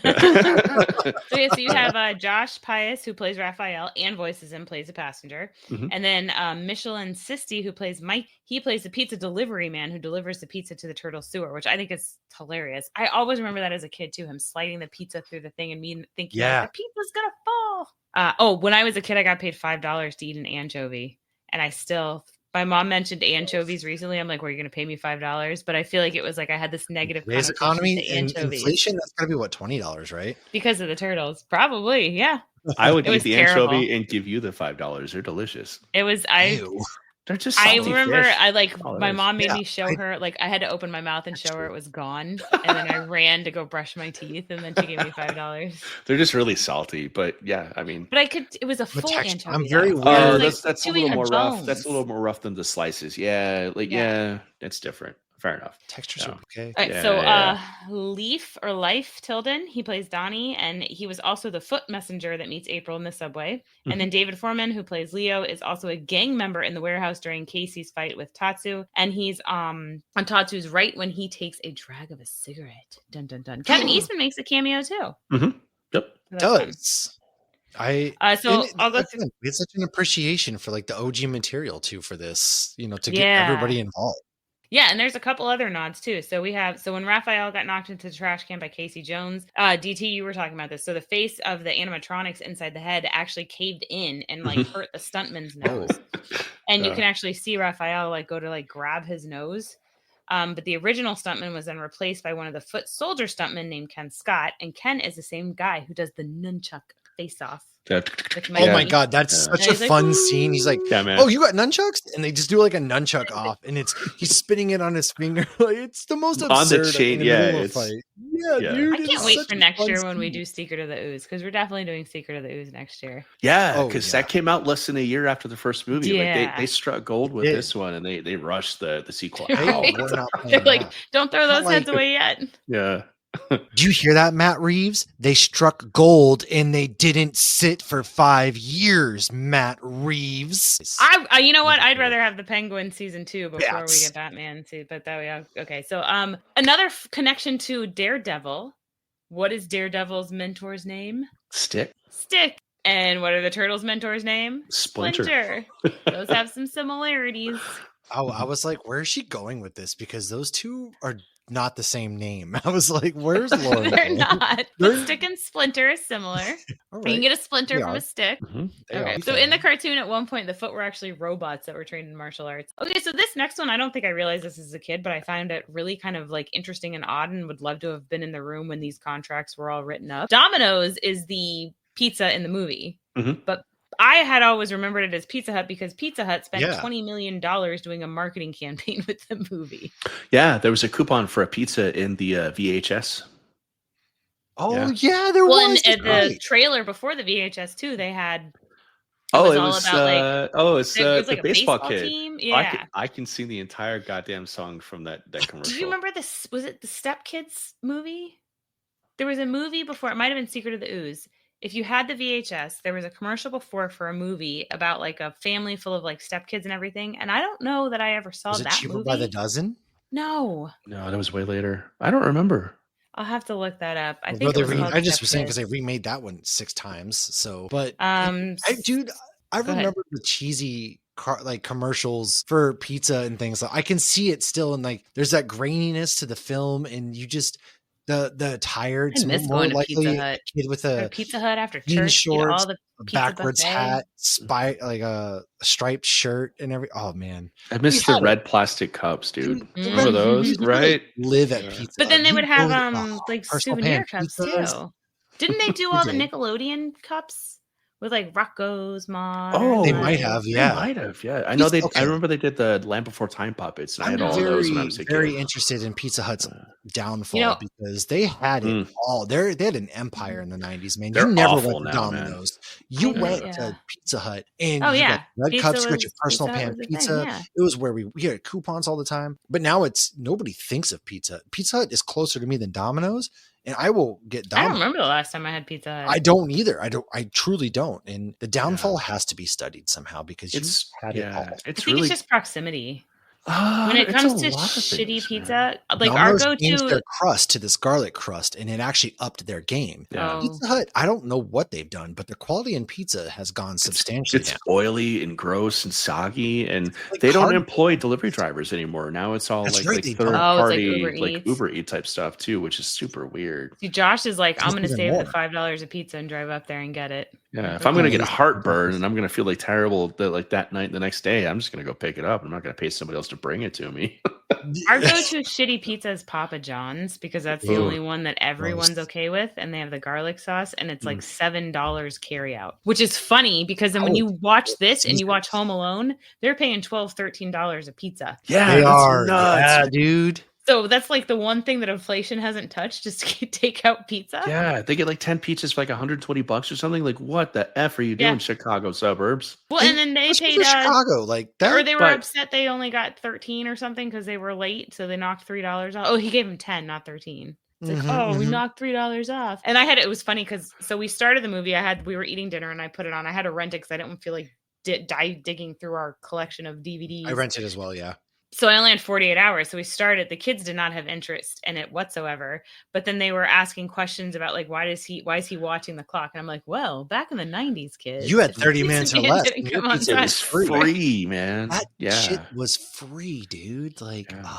Speaker 2: So you have Josh Pius, who plays Raphael and voices him, plays a passenger, and then Michelin Sisti, who plays Mike. He plays the pizza delivery man who delivers the pizza to the turtle sewer, which I think is hilarious. I always remember that as a kid too, him sliding the pizza through the thing and me thinking, the pizza's gonna fall. When I was a kid, I got paid $5 to eat an anchovy, and I still My mom mentioned anchovies recently. I'm like, "Well, you're going to pay me $5?" But I feel like it was like I had this negative
Speaker 1: Today's
Speaker 2: connotation
Speaker 1: economy
Speaker 2: to
Speaker 1: and
Speaker 2: anchovies
Speaker 1: inflation, that's got to be what, $20, right?
Speaker 2: because of the turtles. Probably, yeah.
Speaker 3: I would
Speaker 2: It
Speaker 3: eat
Speaker 2: was
Speaker 3: the
Speaker 2: terrible.
Speaker 3: anchovy and give you the $5. They're delicious.
Speaker 2: It was
Speaker 1: Ew.
Speaker 3: They're just
Speaker 2: I
Speaker 3: salty
Speaker 2: remember
Speaker 3: fish.
Speaker 2: I like
Speaker 3: Oh, it
Speaker 2: my
Speaker 3: is.
Speaker 2: mom made
Speaker 1: Yeah,
Speaker 2: me show her, like I had to open my mouth and show her it was gone. And then I ran to go brush my teeth and then she gave me $5.
Speaker 3: They're just really salty, but yeah, I mean,
Speaker 2: But it was a
Speaker 1: The
Speaker 2: full
Speaker 1: texture-
Speaker 2: anchovy.
Speaker 1: I'm very
Speaker 2: though.
Speaker 1: weird.
Speaker 2: It
Speaker 3: oh,
Speaker 2: was like
Speaker 3: that's a
Speaker 2: chewing
Speaker 3: little more rough.
Speaker 2: bones.
Speaker 3: That's a little more rough than the slices. Yeah, like
Speaker 2: Yeah.
Speaker 3: it's different. Fair enough.
Speaker 1: Textures
Speaker 3: Yeah.
Speaker 1: are okay.
Speaker 2: All right,
Speaker 3: Yeah,
Speaker 2: so
Speaker 3: yeah.
Speaker 2: Leaf or Life Tilden, he plays Donnie, and he was also the foot messenger that meets April in the subway. And then David Foreman, who plays Leo, is also a gang member in the warehouse during Casey's fight with Tatsu, and he's on Tatsu's right when he takes a drag of a cigarette. Dun dun dun. Kevin Eastman makes a cameo too.
Speaker 3: Mm-hmm. Yep.
Speaker 2: So that's fun.
Speaker 1: Does.
Speaker 2: So
Speaker 1: and
Speaker 2: I'll go through.
Speaker 1: again, we had such an appreciation for like the OG material too for this, to get
Speaker 2: Yeah.
Speaker 1: everybody involved.
Speaker 2: Yeah, and there's a couple other nods too. So when Raphael got knocked into the trash can by Casey Jones, DT, you were talking about this. So the face of the animatronics inside the head actually caved in and like hurt the stuntman's nose. And you can actually see Raphael like go to like grab his nose. But the original stuntman was then replaced by one of the foot soldier stuntmen named Ken Scott. And Ken is the same guy who does the nunchuck face off.
Speaker 1: Oh my god, that's such a
Speaker 2: he's like,
Speaker 1: fun scene. He's like,
Speaker 3: Yeah, man.
Speaker 1: "Oh, you got nunchucks?" And they just do like a nunchuck off, and he's spinning it on his finger. Like, it's the most
Speaker 3: On the
Speaker 1: absurd
Speaker 3: chain,
Speaker 1: in the middle of a
Speaker 3: it's-
Speaker 1: fight. Yeah, dude.
Speaker 2: I can't
Speaker 1: it's
Speaker 2: wait
Speaker 1: such
Speaker 2: for
Speaker 1: a
Speaker 2: next
Speaker 1: fun
Speaker 2: year when we
Speaker 1: scene.
Speaker 2: do Secret of the Ooze, because we're definitely doing Secret of the Ooze next year.
Speaker 3: Yeah,
Speaker 1: Oh,
Speaker 3: because
Speaker 1: yeah.
Speaker 3: that came out less than a year after the first movie. Like
Speaker 2: Yeah.
Speaker 3: they struck gold with
Speaker 1: did.
Speaker 3: this one, and they rushed the sequel
Speaker 2: Right.
Speaker 3: out.
Speaker 1: We're not
Speaker 2: They're
Speaker 1: playing
Speaker 2: like,
Speaker 1: that.
Speaker 2: don't throw those
Speaker 1: Not
Speaker 2: heads
Speaker 1: like-
Speaker 2: away yet.
Speaker 3: Yeah.
Speaker 1: Do you hear that, Matt Reeves? They struck gold and they didn't sit for 5 years, Matt Reeves.
Speaker 2: I you know what? I'd rather have the Penguin season 2 before we
Speaker 1: Yes.
Speaker 2: get Batman. But that we okay. So another connection to Daredevil. What is Daredevil's mentor's name?
Speaker 3: Stick.
Speaker 2: Stick. And what are the Turtles' mentor's name?
Speaker 3: Splinter.
Speaker 2: Those have some similarities.
Speaker 1: Oh, I was like, where is she going with this? Because those two are not the same name. I was like, where's Lauren?
Speaker 2: They're
Speaker 1: going?
Speaker 2: not. But Stick and Splinter is similar.
Speaker 1: All
Speaker 2: You can
Speaker 1: right.
Speaker 2: get a splinter
Speaker 1: They
Speaker 2: from
Speaker 1: are.
Speaker 2: a stick.
Speaker 1: They
Speaker 2: Okay.
Speaker 1: are.
Speaker 2: So in the cartoon, at one point, the foot were actually robots that were trained in martial arts. Okay, so this next one, I don't think I realized this as a kid, but I found it really kind of like interesting and odd, and would love to have been in the room when these contracts were all written up. Domino's is the pizza in the movie, but I had always remembered it as Pizza Hut because Pizza Hut spent $20 million doing a marketing campaign with the movie.
Speaker 3: Yeah, there was a coupon for a pizza in the VHS.
Speaker 1: Oh yeah, there
Speaker 2: Well,
Speaker 1: was.
Speaker 2: and
Speaker 1: That's
Speaker 2: the
Speaker 1: right.
Speaker 2: trailer before the VHS too, they had.
Speaker 3: Oh,
Speaker 2: was
Speaker 3: it
Speaker 2: all
Speaker 3: was.
Speaker 2: about, like,
Speaker 3: It's
Speaker 2: it was like
Speaker 3: the
Speaker 2: a
Speaker 3: baseball
Speaker 2: baseball
Speaker 3: kid.
Speaker 2: team.
Speaker 3: Oh,
Speaker 2: Yeah.
Speaker 3: I can sing the entire goddamn song from that commercial.
Speaker 2: Do you remember this? Was it the Step Kids movie? There was a movie before. It might have been Secret of the Ooze. If you had the VHS, there was a commercial before for a movie about like a family full of like stepkids and everything. And I don't know that I ever saw
Speaker 1: Was it
Speaker 2: that
Speaker 1: cheaper
Speaker 2: movie.
Speaker 1: by the dozen?
Speaker 2: No,
Speaker 3: No, that was way later. I don't remember.
Speaker 2: I'll have to look that up. I
Speaker 1: Well,
Speaker 2: think
Speaker 1: they
Speaker 2: it was called
Speaker 1: I just
Speaker 2: Step
Speaker 1: was saying because
Speaker 2: Kids.
Speaker 1: they remade that one 6 times. So, but
Speaker 2: Go
Speaker 1: I
Speaker 2: ahead.
Speaker 1: remember the cheesy commercials for pizza and things. I can see it still, and like there's that graininess to the film, and you just the attire. It's
Speaker 2: I miss
Speaker 1: more
Speaker 2: going to
Speaker 1: likely
Speaker 2: Pizza
Speaker 1: a
Speaker 2: Hut.
Speaker 1: kid with
Speaker 2: Or
Speaker 1: a
Speaker 2: Pizza Hut after
Speaker 1: jean
Speaker 2: church, eat
Speaker 1: shorts,
Speaker 2: all the
Speaker 1: a
Speaker 2: pizza
Speaker 1: backwards
Speaker 2: buffet.
Speaker 1: hat, like a striped shirt, and every. Oh man,
Speaker 3: I miss
Speaker 1: You
Speaker 3: the
Speaker 1: had
Speaker 3: red plastic cups, dude.
Speaker 2: Mhm.
Speaker 3: Remember those?
Speaker 1: You literally
Speaker 3: Right?
Speaker 1: live at
Speaker 3: Yeah.
Speaker 1: pizza.
Speaker 2: But then they
Speaker 1: You
Speaker 2: would have
Speaker 1: go to,
Speaker 2: like
Speaker 1: personal
Speaker 2: souvenir
Speaker 1: pan
Speaker 2: cups
Speaker 1: pizzas.
Speaker 2: too. Didn't they do
Speaker 1: They
Speaker 2: all the
Speaker 1: did.
Speaker 2: Nickelodeon cups with like Rocco's Mom?
Speaker 3: Oh,
Speaker 1: They might have,
Speaker 3: They
Speaker 1: yeah.
Speaker 3: might have. Yeah, I know they.
Speaker 1: Okay.
Speaker 3: I remember they did the Land Before Time puppets, and I
Speaker 1: I'm
Speaker 3: had all those when I was a
Speaker 1: very
Speaker 3: kid.
Speaker 1: interested in Pizza Hut's downfall
Speaker 2: You know-
Speaker 1: because they had it all. They had an empire in the 90s, man.
Speaker 3: They're
Speaker 1: You never
Speaker 3: awful
Speaker 1: went to
Speaker 3: now, man.
Speaker 1: Domino's. You
Speaker 2: I-
Speaker 1: went
Speaker 2: yeah.
Speaker 1: to Pizza Hut and
Speaker 2: Oh,
Speaker 1: you
Speaker 2: yeah.
Speaker 1: got red
Speaker 2: Pizza
Speaker 1: cups, you got
Speaker 2: was-
Speaker 1: your personal
Speaker 2: Pizza Hut
Speaker 1: pan
Speaker 2: was the thing,
Speaker 1: pizza.
Speaker 2: yeah.
Speaker 1: It was where we had coupons all the time. But now it's nobody thinks of Pizza. Pizza Hut is closer to me than Domino's, and I will get
Speaker 2: I don't
Speaker 1: Domino's.
Speaker 2: remember the last time I had Pizza Hut.
Speaker 1: I don't either. I truly don't. And the downfall has to be studied somehow because
Speaker 3: It's
Speaker 1: you had it all.
Speaker 2: I
Speaker 3: it's
Speaker 2: think
Speaker 3: really
Speaker 2: it's just proximity. When it
Speaker 3: It's
Speaker 2: comes
Speaker 3: a
Speaker 2: to
Speaker 3: lot of
Speaker 2: shitty
Speaker 3: things,
Speaker 2: pizza,
Speaker 3: man.
Speaker 2: like our
Speaker 1: Domino's changed
Speaker 2: go-to.
Speaker 1: their crust to this garlic crust, and it actually upped their game.
Speaker 3: Yeah.
Speaker 1: Pizza Hut, I don't know what they've done, but the quality in pizza has gone substantially
Speaker 3: It's
Speaker 1: down.
Speaker 3: oily and gross and soggy, and
Speaker 1: Like
Speaker 3: they don't
Speaker 1: hard-
Speaker 3: employ delivery drivers anymore. Now it's all
Speaker 1: That's
Speaker 3: like
Speaker 1: right, they
Speaker 3: third
Speaker 1: don't.
Speaker 2: Oh, it's like
Speaker 3: party,
Speaker 2: Uber
Speaker 3: like
Speaker 2: Eats.
Speaker 3: Uber Eat type stuff too, which is super weird.
Speaker 2: See, Josh is like, I'm
Speaker 1: Costs
Speaker 2: going to
Speaker 1: even
Speaker 2: save
Speaker 1: more.
Speaker 2: the $5 a pizza and drive up there and get it.
Speaker 3: Yeah,
Speaker 2: Like,
Speaker 3: if I'm gonna
Speaker 2: okay.
Speaker 3: get a heartburn and I'm gonna feel like terrible that night, the next day, I'm just gonna go pick it up. I'm not gonna pay somebody else to bring it to me.
Speaker 2: Our go-to shitty pizza is Papa John's because that's the
Speaker 3: Ooh.
Speaker 2: only one that everyone's okay with, and they have the garlic sauce, and it's like $7 carry out, which is funny because then when you watch this and you watch Home Alone, they're paying $12-13 a pizza.
Speaker 3: Yeah,
Speaker 1: They
Speaker 3: that's
Speaker 1: are.
Speaker 3: nuts.
Speaker 1: Yeah, dude.
Speaker 2: So that's like the one thing that inflation hasn't touched is takeout pizza.
Speaker 3: Yeah, they get like 10 pizzas for like $120 or something. Like, what the F are you doing, Chicago suburbs?
Speaker 2: Well, and then they
Speaker 1: Especially
Speaker 2: paid
Speaker 1: for Chicago, like that.
Speaker 2: or they were
Speaker 3: but-
Speaker 2: upset they only got 13 or something because they were late, so they knocked $3 off. Oh, he gave him 10, not 13. It's like,
Speaker 1: Mhm,
Speaker 2: we
Speaker 1: mhm.
Speaker 2: knocked $3 off. And it was funny because so we started the movie. We were eating dinner and I put it on. I had to rent it because I didn't feel like digging through our collection of DVDs.
Speaker 1: I rented as well, yeah.
Speaker 2: So I only had 48 hours. So we started. The kids did not have interest in it whatsoever. But then they were asking questions about like, why is he watching the clock? And I'm like, well, back in the 90s, kids,
Speaker 1: You had
Speaker 2: if the
Speaker 1: 30
Speaker 2: pizza
Speaker 1: minutes or
Speaker 2: man
Speaker 1: less.
Speaker 2: didn't
Speaker 1: and your
Speaker 2: come on
Speaker 1: pizza
Speaker 2: time-
Speaker 1: was free.
Speaker 3: Free, man.
Speaker 1: That
Speaker 3: yeah.
Speaker 1: shit was free, dude. Like,
Speaker 3: Yeah.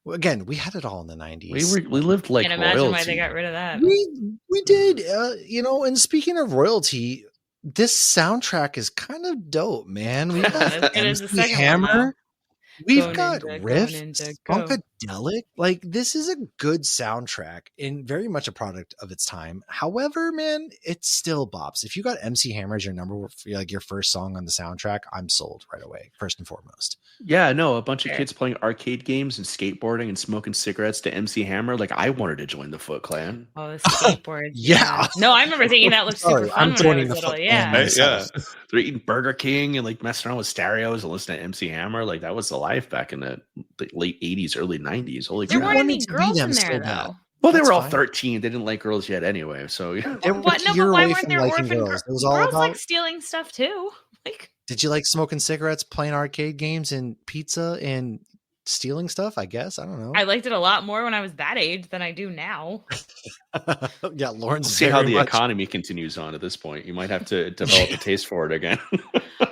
Speaker 1: well, again, we had it all in the 90s.
Speaker 3: We lived like
Speaker 2: Can't imagine
Speaker 3: royalty.
Speaker 2: why they got rid of that.
Speaker 1: We did, and speaking of royalty, this soundtrack is kind of dope, man. We've got
Speaker 2: As good as the
Speaker 1: MC
Speaker 2: second one,
Speaker 1: Hammer. We've
Speaker 2: Go
Speaker 1: got
Speaker 2: Ninja, go
Speaker 1: Riff,
Speaker 2: Ninja, go.
Speaker 1: Funkadelic. Like, this is a good soundtrack and very much a product of its time. However, man, it still bops. If you got MC Hammer as your your first song on the soundtrack, I'm sold right away, first and foremost.
Speaker 3: Yeah, no, a bunch of kids playing arcade games and skateboarding and smoking cigarettes to MC Hammer. Like, I wanted to join the Foot Clan.
Speaker 2: Oh, the skateboard.
Speaker 1: Yeah.
Speaker 2: No, I remember thinking that looked super
Speaker 1: Sorry,
Speaker 2: fun
Speaker 1: I'm
Speaker 2: when I
Speaker 1: joining
Speaker 2: was
Speaker 1: the
Speaker 2: little.
Speaker 1: Foot
Speaker 2: Yeah.
Speaker 1: Clan.
Speaker 3: Yeah. They're eating Burger King and like messing around with stereos and listening to MC Hammer. Like, that was the life back in the late 80s, early 90s. Holy
Speaker 2: There
Speaker 3: crap.
Speaker 2: weren't
Speaker 1: wanted
Speaker 2: any
Speaker 1: to be
Speaker 2: girls
Speaker 1: them
Speaker 2: in
Speaker 1: so
Speaker 2: there,
Speaker 1: bad.
Speaker 2: though.
Speaker 3: Well, they
Speaker 1: That's
Speaker 3: were all
Speaker 1: fine.
Speaker 3: 13. They didn't like girls yet anyway. So, yeah.
Speaker 1: They were
Speaker 2: What? No,
Speaker 1: a year
Speaker 2: but why
Speaker 1: away
Speaker 2: weren't
Speaker 1: from
Speaker 2: there
Speaker 1: liking
Speaker 2: orphan
Speaker 1: girls.
Speaker 2: girls?
Speaker 1: It was all
Speaker 2: Girls
Speaker 1: about.
Speaker 2: like stealing stuff too. Like,
Speaker 1: Did you like smoking cigarettes, playing arcade games, and pizza, and stealing stuff? I guess I don't know.
Speaker 2: I liked it a lot more when I was that age than I do now.
Speaker 1: Yeah, Lauren's.
Speaker 3: We'll see how
Speaker 1: very
Speaker 3: the
Speaker 1: much-
Speaker 3: economy continues on at this point. You might have to develop a taste for it again.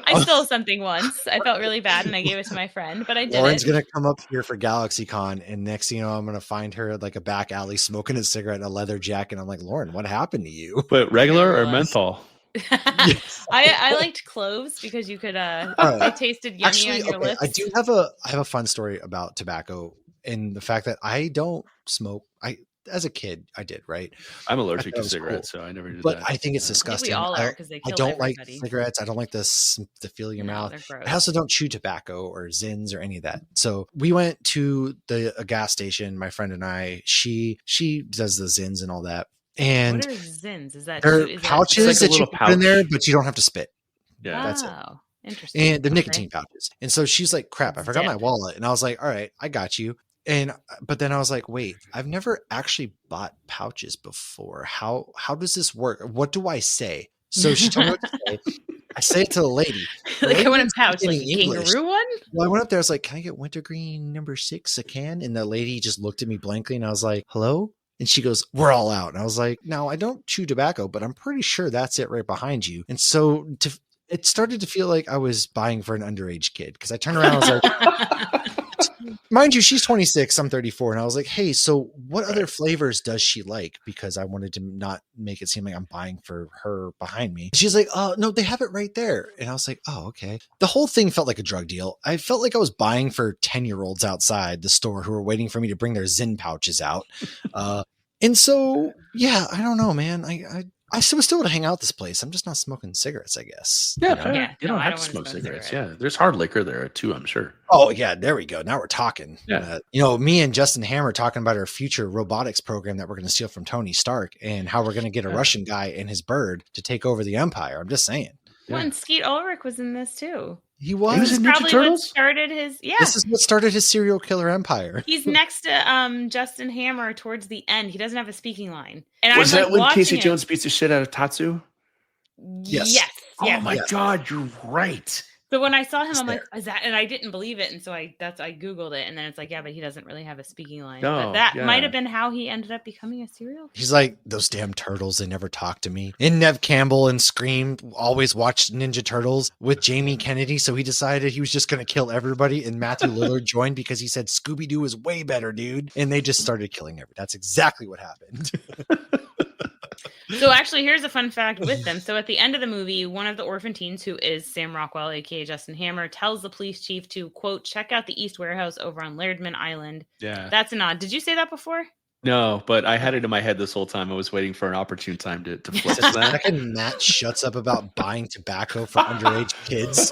Speaker 2: I stole something once. I felt really bad and I gave it to my friend, but I did
Speaker 1: Lauren's
Speaker 2: it.
Speaker 1: gonna come up here for GalaxyCon, and next thing you know, I'm gonna find her at like a back alley smoking a cigarette and a leather jacket. I'm like, Lauren, what happened to you?
Speaker 3: But regular or
Speaker 2: Nevertheless.
Speaker 3: menthol?
Speaker 2: I liked cloves because you could they tasted yummy
Speaker 1: Actually,
Speaker 2: on your
Speaker 1: okay,
Speaker 2: lips.
Speaker 1: I have a fun story about tobacco and the fact that I don't smoke. As a kid, I did, right?
Speaker 3: I'm
Speaker 1: I
Speaker 3: allergic
Speaker 1: thought it
Speaker 3: to
Speaker 1: was
Speaker 3: cigarettes,
Speaker 1: cool.
Speaker 3: so I never did
Speaker 1: But
Speaker 3: that.
Speaker 1: I think it's
Speaker 3: Yeah.
Speaker 1: disgusting.
Speaker 2: we all are because they
Speaker 1: I
Speaker 2: kill
Speaker 1: don't like
Speaker 2: everybody.
Speaker 1: cigarettes. I don't like the feel of your
Speaker 2: No,
Speaker 1: mouth.
Speaker 2: they're gross.
Speaker 1: I also don't chew tobacco or Zins or any of that. So we went to a gas station. My friend and I. She does the Zins and all that. And
Speaker 2: What are Zins? Is that
Speaker 1: they're
Speaker 2: is
Speaker 1: pouches
Speaker 3: It's like a
Speaker 1: that you
Speaker 3: little
Speaker 1: put in there,
Speaker 3: pouch.
Speaker 1: but you don't have to spit.
Speaker 3: Yeah.
Speaker 1: that's it.
Speaker 2: Wow, interesting.
Speaker 1: And they're
Speaker 2: Okay.
Speaker 1: nicotine pouches. And so she's like, crap, I
Speaker 2: It's
Speaker 1: forgot my
Speaker 2: dip.
Speaker 1: wallet. And I was like, all right, I got you. But then I was like, wait, I've never actually bought pouches before. How does this work? What do I say? So she told me what to say. I say it to the lady. The
Speaker 2: Like I
Speaker 1: lady
Speaker 2: want a
Speaker 1: was
Speaker 2: pouch, like a
Speaker 1: speaking English.
Speaker 2: kangaroo one.
Speaker 1: Well, I went up there. I was like, can I get wintergreen number 6 a can? And the lady just looked at me blankly and I was like, hello? And she goes, we're all out. And I was like, no, I don't chew tobacco, but I'm pretty sure that's it right behind you. And so it started to feel like I was buying for an underage kid because I turned around and I was like, mind you, she's 26, I'm 34. And I was like, hey, so what other flavors does she like? Because I wanted to not make it seem like I'm buying for her behind me. She's like, oh, no, they have it right there. And I was like, oh, okay. The whole thing felt like a drug deal. I felt like I was buying for 10-year-olds outside the store who were waiting for me to bring their Zyn pouches out. And so, yeah, I don't know, man. I still was still able to hang out this place. I'm just not smoking cigarettes, I guess.
Speaker 3: Yeah,
Speaker 1: you know?
Speaker 3: fair.
Speaker 2: Yeah,
Speaker 3: You
Speaker 2: no,
Speaker 3: don't
Speaker 2: I
Speaker 3: have
Speaker 2: don't
Speaker 3: to
Speaker 2: wanna
Speaker 3: smoke
Speaker 2: smoke
Speaker 3: cigarettes.
Speaker 2: cigarettes.
Speaker 3: Yeah, there's hard liquor there too, I'm sure.
Speaker 1: Oh yeah, there we go. Now we're talking.
Speaker 3: Yeah.
Speaker 1: Me and Justin Hammer talking about our future robotics program that we're going to steal from Tony Stark and how we're going to get a Russian guy and his bird to take over the Empire. I'm just saying.
Speaker 2: Well, and Skeet Ulrich was in this too.
Speaker 1: He was.
Speaker 3: He was
Speaker 2: This
Speaker 3: in
Speaker 2: is
Speaker 3: Ninja
Speaker 2: probably
Speaker 3: Turtles?
Speaker 2: what started his. Yeah,
Speaker 1: This is what started his serial killer empire.
Speaker 2: he's next to Justin Hammer towards the end. He doesn't have a speaking line. And
Speaker 3: Was
Speaker 2: I
Speaker 3: that
Speaker 2: like
Speaker 3: when
Speaker 2: watching
Speaker 3: Casey
Speaker 2: it.
Speaker 3: Jones beats the shit out of Tatsu?
Speaker 1: Yes.
Speaker 2: Yes.
Speaker 3: Oh
Speaker 2: yes.
Speaker 3: my
Speaker 1: Yes.
Speaker 3: God, you're right.
Speaker 2: So when I saw him, I'm like, is that? And I didn't believe it, and so I Googled it, and then it's like, yeah, but he doesn't really have a speaking line.
Speaker 3: No,
Speaker 2: but that might have been how he ended up becoming a serial killer.
Speaker 1: He's like, those damn turtles, they never talk to me. And Nev Campbell and Scream always watched Ninja Turtles with Jamie Kennedy, so he decided he was just going to kill everybody, and Matthew Lillard joined because he said Scooby-Doo is way better, dude. And they just started killing everybody. That's exactly what happened.
Speaker 2: So actually, here's a fun fact with them. So at the end of the movie, one of the orphan teens, who is Sam Rockwell, aka Justin Hammer, tells the police chief to, quote, check out the East Warehouse over on Lairdman Island.
Speaker 3: Yeah.
Speaker 2: That's a nod. Did you say that before?
Speaker 3: No, but I had it in my head this whole time. I was waiting for an opportune time to flip that.
Speaker 1: Second Matt shuts up about buying tobacco for underage kids.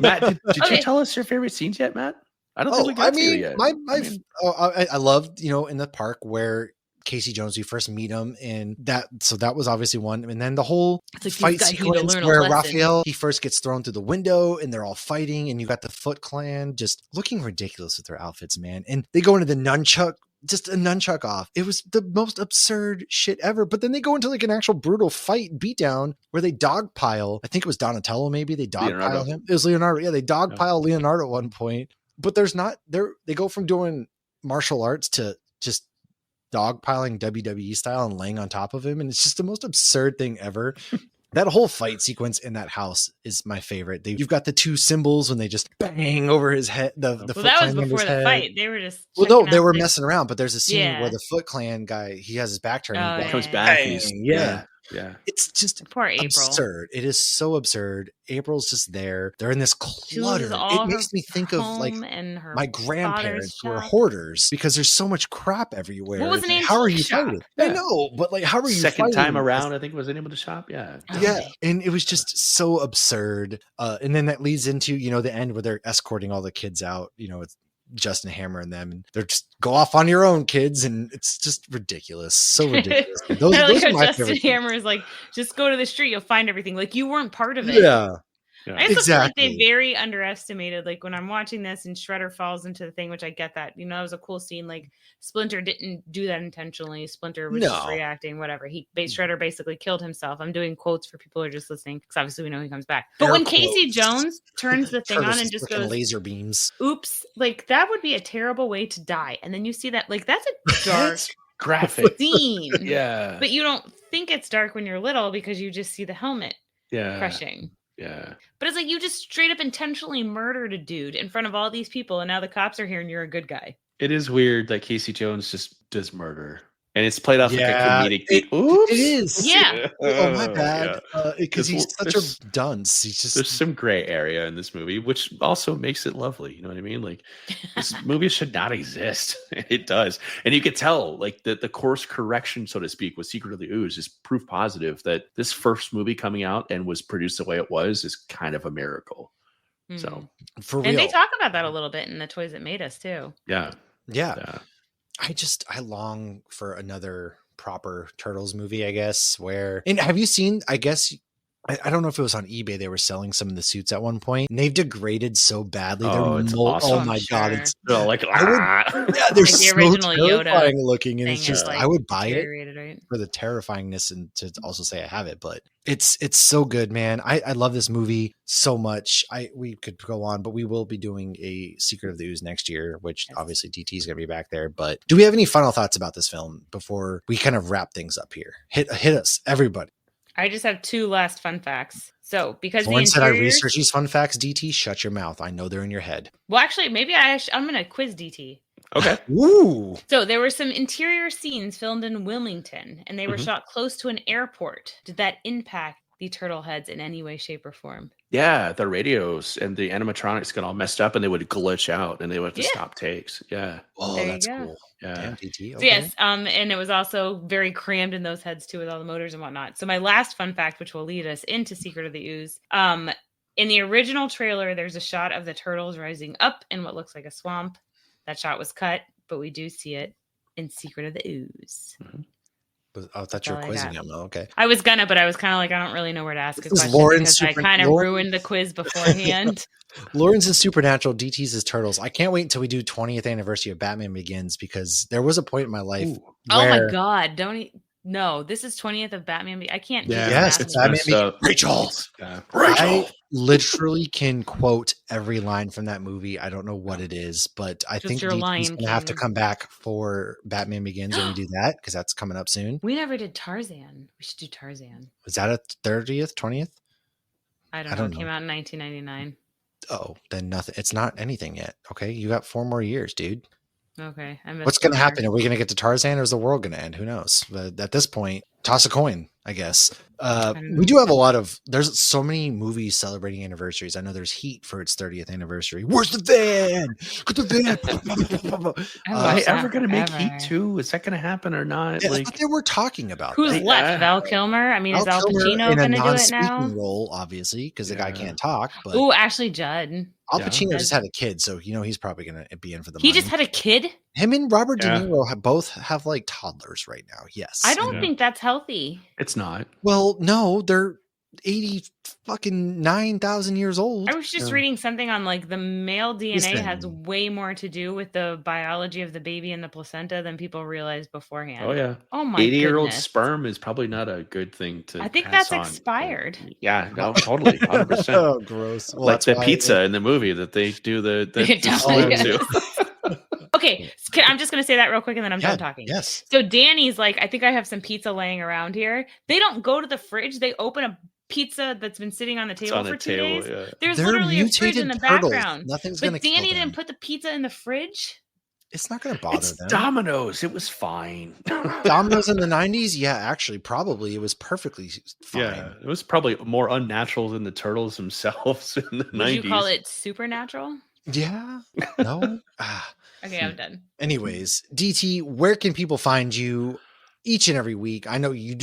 Speaker 3: Matt, did you tell us your favorite scenes yet, Matt? I don't think we got to yet.
Speaker 1: I loved, in the park where Casey Jones, we first meet him, and that was obviously one. And then the whole fight sequence where Raphael, he first gets thrown through the window and they're all fighting, and you got the Foot Clan just looking ridiculous with their outfits, man. And they go into the nunchuck, just a nunchuck off. It was the most absurd shit ever. But then they go into like an actual brutal fight beatdown where they dogpile. I think it was Donatello, maybe they dogpile him. It was Leonardo. Yeah, they dogpile Leonardo at one point. But they go from doing martial arts to just dogpiling WWE style and laying on top of him, and it's just the most absurd thing ever. That whole fight sequence in that house is my favorite. You've got the two symbols when they just bang over his head. That was
Speaker 2: before the fight. They were just
Speaker 1: they were messing around, but there's a scene where the Foot Clan guy, he has his back turned,
Speaker 3: he comes back.
Speaker 1: Yeah. It's just
Speaker 2: poor April.
Speaker 1: Absurd. It is so absurd. April's just there. They're in this clutter. It makes me think of like my grandparents who were hoarders because there's so much crap everywhere.
Speaker 2: What was the name?
Speaker 1: How are you fighting? I know, but like, how are you
Speaker 3: second time around? I think was the name of the shop. Yeah.
Speaker 1: Yeah. And it was just so absurd. And then that leads into, the end where they're escorting all the kids out, it's Justin Hammer and them, and they're just go off on your own, kids, and it's just ridiculous. So ridiculous. Those are my
Speaker 2: Justin Hammer is like, just go to the street, you'll find everything. Like, you weren't part of it.
Speaker 1: Yeah.
Speaker 2: I also feel like they very underestimated, like when I'm watching this and Shredder falls into the thing, which I get that, it was a cool scene. Like Splinter didn't do that intentionally. Splinter was just reacting, whatever. Shredder basically killed himself. I'm doing quotes for people who are just listening because obviously we know he comes back. But when Casey Jones turns the thing on and just goes
Speaker 1: laser beams,
Speaker 2: oops, like that would be a terrible way to die. And then you see that, like, that's a dark
Speaker 3: graphic
Speaker 2: scene.
Speaker 3: Yeah.
Speaker 2: But you don't think it's dark when you're little because you just see the helmet crushing.
Speaker 3: Yeah.
Speaker 2: But it's like you just straight up intentionally murdered a dude in front of all these people, and now the cops are here and you're a good guy.
Speaker 3: It is weird that Casey Jones just does murder. And it's played off like a comedic beat. Oops.
Speaker 1: It is.
Speaker 2: Yeah.
Speaker 1: Oh, my bad. Because he's such a dunce.
Speaker 3: There's some gray area in this movie, which also makes it lovely. You know what I mean? Like, this movie should not exist. It does. And you could tell, like, the course correction, so to speak, with Secret of the Ooze is proof positive that this first movie coming out and was produced the way it was is kind of a miracle. So,
Speaker 1: for real.
Speaker 2: And they talk about that a little bit in The Toys That Made Us, too.
Speaker 1: Yeah. I long for another proper Turtles movie, I guess, and have you seen, I guess, I don't know if it was on eBay, they were selling some of the suits at one point, and they've degraded so badly.
Speaker 3: It's awesome.
Speaker 1: Oh my God. It's
Speaker 3: they're like,
Speaker 1: they're
Speaker 2: like
Speaker 1: so
Speaker 2: original
Speaker 1: terrifying looking, and it's just,
Speaker 2: like,
Speaker 1: I would buy it
Speaker 2: right?
Speaker 1: for the terrifyingness and to also say I have it, but it's so good, man. I love this movie so much. We could go on, but we will be doing a Secret of the Ooze next year, which obviously DT is going to be back there. But do we have any final thoughts about this film before we kind of wrap things up here? Hit us, everybody.
Speaker 2: I just have two last fun facts. So, because
Speaker 1: Lauren said I researched these fun facts, DT, shut your mouth. I know they're in your head.
Speaker 2: Well, actually, maybe I'm going to quiz DT.
Speaker 3: Okay.
Speaker 1: Ooh.
Speaker 2: So there were some interior scenes filmed in Wilmington, and they were shot close to an airport. Did that impact the turtle heads in any way, shape, or form?
Speaker 3: Yeah, the radios and the animatronics got all messed up, and they would glitch out, and they would have to stop takes. Yeah.
Speaker 1: Oh, that's cool.
Speaker 3: Yeah.
Speaker 1: Damn, DT. Okay.
Speaker 2: So yes, and it was also very crammed in those heads too, with all the motors and whatnot. So my last fun fact, which will lead us into Secret of the Ooze, in the original trailer, there's a shot of the turtles rising up in what looks like a swamp. That shot was cut, but we do see it in Secret of the Ooze.
Speaker 3: Mm-hmm.
Speaker 1: I thought you were quizzing him. Okay.
Speaker 2: I was gonna, but I was kind of like, I don't really know where to ask a question because I kind of ruined the quiz beforehand.
Speaker 1: Lauren's in Supernatural, DT's is Turtles. I can't wait until we do 20th anniversary of Batman Begins because there was a point in my life.
Speaker 2: Oh my God! Don't No, this is 20th of Batman. I can't do
Speaker 3: Yeah,
Speaker 2: this.
Speaker 1: Yes,
Speaker 3: it's
Speaker 1: Batman
Speaker 3: messed
Speaker 1: Begins.
Speaker 3: up.
Speaker 1: Rachel.
Speaker 3: Rachel.
Speaker 1: I literally can quote every line from that movie. I don't know what it is, but I
Speaker 2: Just
Speaker 1: think
Speaker 2: your
Speaker 1: DT's
Speaker 2: Lion
Speaker 1: going to have to
Speaker 2: King.
Speaker 1: come back for Batman Begins when we do that, because that's coming up soon.
Speaker 2: We never did Tarzan. We should do Tarzan.
Speaker 1: Was that a 30th, 20th?
Speaker 2: I don't know. It came out in 1999.
Speaker 1: Oh, then nothing. It's not anything yet. Okay, you got 4 more years, dude.
Speaker 2: Okay. I missed
Speaker 1: What's going to
Speaker 2: one
Speaker 1: happen?
Speaker 2: there.
Speaker 1: Are we going to get to Tarzan, or is the world going to end? Who knows? But at this point, toss a coin, I guess. We do have a lot of. There's so many movies celebrating anniversaries. I know there's Heat for its 30th anniversary. Where's the van? Get the van.
Speaker 3: Are they ever going to make
Speaker 2: forever.
Speaker 3: Heat 2? Is that going to happen or not?
Speaker 1: Yeah, I thought they were talking about
Speaker 2: Who's
Speaker 1: that.
Speaker 2: left? Val Kilmer? I mean, is Al
Speaker 1: Kilmer
Speaker 2: Pacino
Speaker 1: in
Speaker 2: going
Speaker 1: a
Speaker 2: to do it now?
Speaker 1: non-speaking role, obviously, because the guy
Speaker 3: Yeah.
Speaker 1: can't talk. But
Speaker 2: Ooh, Ashley Judd.
Speaker 1: Al
Speaker 3: Yeah.
Speaker 1: Pacino just had a kid, so he's probably going to be in for the
Speaker 2: He
Speaker 1: money.
Speaker 2: just had a kid?
Speaker 1: Him and Robert
Speaker 3: Yeah.
Speaker 1: De Niro both have like toddlers right now. Yes.
Speaker 2: I don't
Speaker 3: Yeah.
Speaker 2: think that's healthy.
Speaker 3: It's not.
Speaker 1: Well, no, they're 80 fucking 9,000 years old.
Speaker 2: I was just reading something on like the male DNA has
Speaker 1: Listen.
Speaker 2: way more to do with the biology of the baby and the placenta than people realized beforehand.
Speaker 3: Oh yeah.
Speaker 2: Oh my
Speaker 3: 80-year-old
Speaker 2: goodness.
Speaker 3: sperm is probably not a good thing to
Speaker 2: I think
Speaker 3: pass
Speaker 2: that's
Speaker 3: on.
Speaker 2: expired.
Speaker 3: Yeah, no, totally. 100%.
Speaker 1: Oh, gross. Well,
Speaker 3: like
Speaker 1: that's
Speaker 3: the
Speaker 1: why-
Speaker 3: pizza in the movie that they do the
Speaker 2: It definitely
Speaker 3: sperm
Speaker 2: is.
Speaker 3: to.
Speaker 2: Okay, I'm just going to say that real quick and then I'm
Speaker 1: Yeah,
Speaker 2: done talking.
Speaker 1: Yes.
Speaker 2: So Danny's like, I think I have some pizza laying around here. They don't go to the fridge. They open a pizza that's been sitting on the
Speaker 3: It's
Speaker 2: table
Speaker 3: on
Speaker 2: for
Speaker 3: a
Speaker 2: 2
Speaker 3: table.
Speaker 2: days.
Speaker 3: Yeah.
Speaker 2: There's
Speaker 1: They're
Speaker 2: literally a fridge
Speaker 1: mutated
Speaker 2: in the
Speaker 1: turtles.
Speaker 2: background.
Speaker 1: Nothing's going to
Speaker 2: But
Speaker 1: kill
Speaker 2: Danny
Speaker 1: them.
Speaker 2: didn't put the pizza in the fridge.
Speaker 1: It's not going to bother
Speaker 3: It's
Speaker 1: them.
Speaker 3: Domino's. It was fine.
Speaker 1: Domino's in the 90s? Yeah, actually, probably. It was perfectly fine.
Speaker 3: Yeah, it was probably more unnatural than the turtles themselves in the 90s.
Speaker 2: Would you call it supernatural?
Speaker 1: Yeah. No.
Speaker 2: Okay, I'm done.
Speaker 1: Anyways, DT, where can people find you each and every week? I know you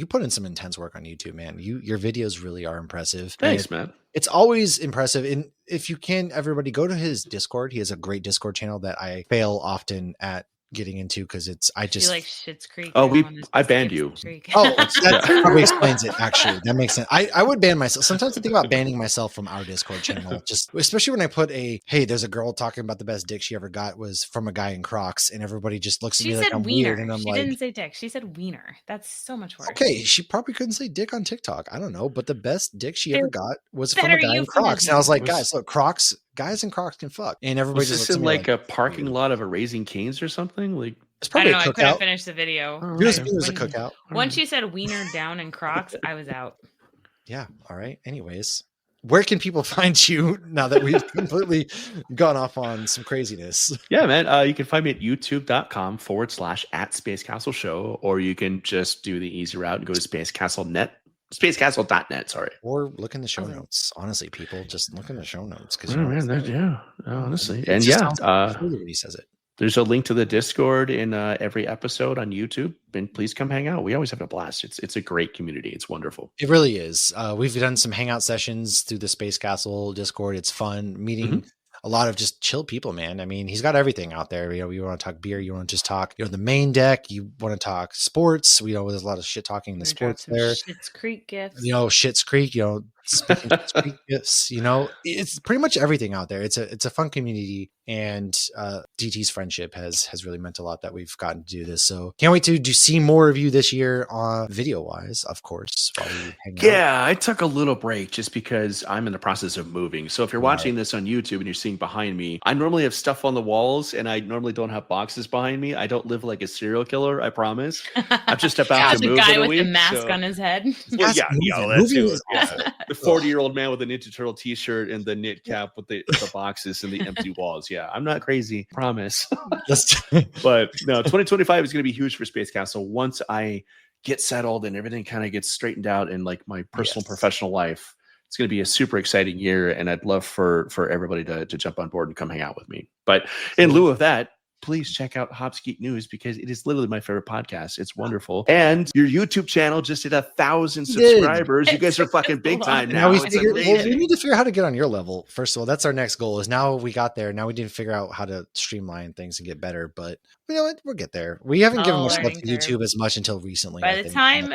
Speaker 1: put in some intense work on YouTube, man. Your videos really are impressive.
Speaker 3: Thanks, man.
Speaker 1: It's always impressive. And if you can, everybody go to his Discord. He has a great Discord channel that I fail often at getting into because
Speaker 2: You like Schitt's Creek.
Speaker 3: Oh,
Speaker 2: I wanna
Speaker 3: I
Speaker 2: skip
Speaker 3: banned you.
Speaker 2: Schitt's Creek.
Speaker 1: Oh, that probably explains it. Actually, that makes sense. I would ban myself. Sometimes I think about banning myself from our Discord channel, just especially when I put hey, there's a girl talking about the best dick she ever got was from a guy in Crocs, and everybody just looks at
Speaker 2: She
Speaker 1: me like
Speaker 2: said
Speaker 1: I'm
Speaker 2: wiener.
Speaker 1: weird, and I'm
Speaker 2: She
Speaker 1: like,
Speaker 2: didn't say dick. She said wiener. That's so much worse.
Speaker 1: okay, she probably couldn't say dick on TikTok. I don't know, but the best dick she ever got was from a
Speaker 2: better
Speaker 1: guy in Crocs, and I was like, guys, look, guys in Crocs can fuck, and everybody
Speaker 3: Was
Speaker 1: just
Speaker 3: this
Speaker 1: looks
Speaker 3: in
Speaker 1: at me
Speaker 3: like a parking lot of a Raising Cane's or something? Like,
Speaker 1: it's
Speaker 2: I
Speaker 1: probably
Speaker 2: don't
Speaker 1: a
Speaker 2: know. I couldn't
Speaker 1: cookout.
Speaker 2: finish the video.
Speaker 3: Oh,
Speaker 1: It was,
Speaker 3: okay.
Speaker 1: it was a
Speaker 2: When-
Speaker 1: cookout.
Speaker 2: Once you said wiener down in Crocs, I was out.
Speaker 1: Yeah. All right. Anyways, where can people find you now that we've completely gone off on some craziness?
Speaker 3: Yeah, man. You can find me at youtube.com/@Spacecastle Show, or you can just do the easy route and go to Spacecastle.net. Sorry.
Speaker 1: Or look in the show
Speaker 2: Okay.
Speaker 1: notes. Honestly, people just look in the show notes because
Speaker 3: Oh, man, honestly.
Speaker 1: It
Speaker 3: And
Speaker 1: just
Speaker 3: yeah,
Speaker 1: sounds crazy when he says it.
Speaker 3: there's a link to the Discord in every episode on YouTube, and please come hang out. We always have a blast. It's a great community. It's wonderful.
Speaker 1: It really is. We've done some hangout sessions through the Space Castle Discord. It's fun meeting a lot of just chill people, man. I mean, he's got everything out there. You know, you want to talk beer, you want to just talk, the main deck, you want to talk sports. There's a lot of shit talking in the sports there.
Speaker 2: Schitt's Creek gifts.
Speaker 1: Schitt's Creek, speaking of Schitt's Creek gifts, it's pretty much everything out there. It's a fun community, and DT's friendship has really meant a lot that we've gotten to do this. So can't wait to see more of you this year video wise, of course. While we hang out.
Speaker 3: Yeah, I took a little break just because I'm in the process of moving. So if you're watching this on YouTube and you're seeing behind me, I normally have stuff on the walls and I normally don't have boxes behind me. I don't live like a serial killer, I promise. I'm just about to
Speaker 2: the
Speaker 3: move
Speaker 2: guy
Speaker 3: in a
Speaker 2: with
Speaker 3: week.
Speaker 2: the mask
Speaker 3: so-
Speaker 2: on his head.
Speaker 3: Well,
Speaker 1: Yes,
Speaker 3: that
Speaker 1: moving
Speaker 3: too.
Speaker 1: is awful.
Speaker 3: The 40-year-old man with a Ninja Turtle t-shirt and the knit cap with the boxes and the empty walls. Yeah, I'm not crazy, promise. But no, 2025 is going to be huge for Space Castle. Once I get settled and everything kind of gets straightened out in like my personal professional life, it's going to be a super exciting year, and I'd love for everybody to jump on board and come hang out with me. But in lieu of that, please check out Hops Geek News because it is literally my favorite podcast. It's wonderful. And your YouTube channel just hit 1,000 subscribers. You guys are fucking big time now.
Speaker 1: Now we
Speaker 3: It's
Speaker 1: we
Speaker 3: amazing.
Speaker 1: need to figure out how to get on your level. First of all, that's our next goal. Is now we got there. Now we need to figure out how to streamline things and get better. But you know what? We'll get there. We haven't given much love
Speaker 2: learning
Speaker 1: to YouTube as much until recently.
Speaker 2: By
Speaker 1: I
Speaker 2: the
Speaker 1: think.
Speaker 2: time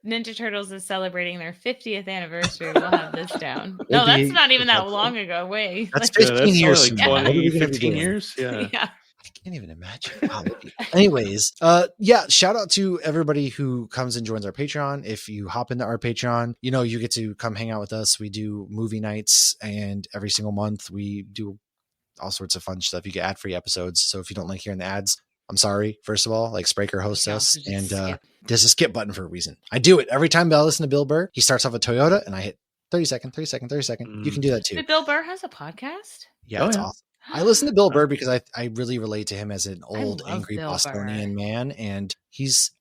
Speaker 2: Ninja Turtles is celebrating their 50th anniversary, we'll have this down. No,
Speaker 1: It'll
Speaker 2: that's
Speaker 1: be-
Speaker 2: not even that long ago. Wait.
Speaker 1: That's
Speaker 2: like-
Speaker 1: 15 years.
Speaker 3: Like
Speaker 1: from now. What are we
Speaker 3: 20,
Speaker 1: gonna be
Speaker 3: 15
Speaker 1: doing?
Speaker 3: years. Yeah.
Speaker 2: yeah.
Speaker 1: Can't even imagine. Wow. Anyways, shout out to everybody who comes and joins our Patreon. If you hop into our Patreon, you get to come hang out with us. We do movie nights, and every single month we do all sorts of fun stuff. You get ad-free episodes. So if you don't like hearing the ads, I'm sorry. First of all, like Spreaker hosts us, and there's a skip button for a reason. I do it every time I listen to Bill Burr. He starts off a Toyota, and I hit 30 second. You can do that too.
Speaker 2: But Bill Burr has a podcast?
Speaker 1: Yeah, it's awesome. I listen to Bill Burr because I really relate to him as an old, angry Bostonian man. And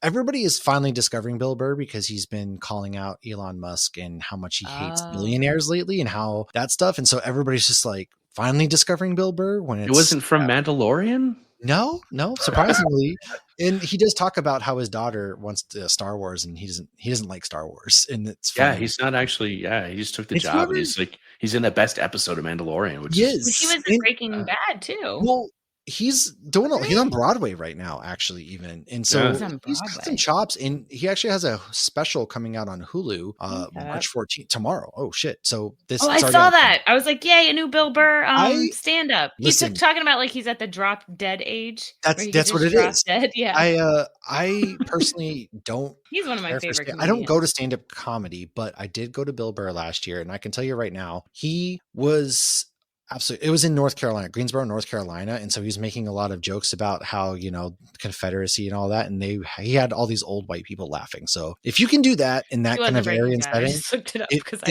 Speaker 1: everybody is finally discovering Bill Burr because he's been calling out Elon Musk and how much he hates billionaires lately and how that stuff. And so everybody's just like finally discovering Bill Burr when it
Speaker 3: wasn't from Mandalorian.
Speaker 1: No, surprisingly. And he does talk about how his daughter wants Star Wars, and he doesn't like Star Wars, and it's funny.
Speaker 3: Yeah, he's not actually. Yeah, he just took the job. And he's in the best episode of Mandalorian, which is
Speaker 2: he was in Breaking Bad too.
Speaker 1: Well, he's on Broadway right now, actually, even, and so he's got some chops, and he actually has a special coming out on Hulu, March 14th tomorrow. Oh shit! So this.
Speaker 2: Oh, I saw that. I was like, yay, a new Bill Burr stand up. He's talking about like he's at the drop dead age.
Speaker 1: That's what it is.
Speaker 2: Dead. Yeah.
Speaker 1: I personally don't.
Speaker 2: He's one of my favorite.
Speaker 1: I don't go to stand up comedy, but I did go to Bill Burr last year, and I can tell you right now, he was. Absolutely. It was in North Carolina, Greensboro, North Carolina. And so he was making a lot of jokes about how, Confederacy and all that. And he had all these old white people laughing. So if you can do that in that kind of area and setting,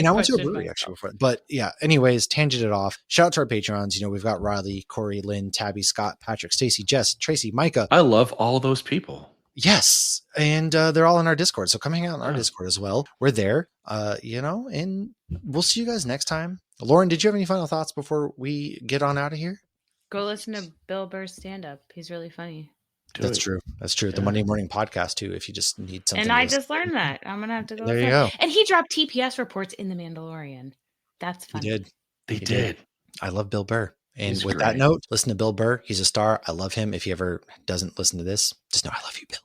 Speaker 1: I went to a brewery actually before. But yeah, anyways, tangent it off. Shout out to our patrons. We've got Riley, Corey, Lynn, Tabby, Scott, Patrick, Stacy, Jess, Tracy, Micah.
Speaker 3: I love all those people.
Speaker 1: Yes. And they're all in our Discord. So come hang out in our Discord as well. We're there, and we'll see you guys next time. Lauren, did you have any final thoughts before we get on out of here?
Speaker 2: Go listen to Bill Burr's stand-up. He's really funny.
Speaker 1: That's true. Yeah. The Monday morning podcast too, if you just need something.
Speaker 2: And I just learned that. I'm going to have to go.
Speaker 1: There you go.
Speaker 2: And he dropped TPS reports in The Mandalorian. That's funny.
Speaker 3: He did.
Speaker 1: I love Bill Burr. And with that note, listen to Bill Burr. He's a star. I love him. If he ever doesn't listen to this, just know I love you, Bill.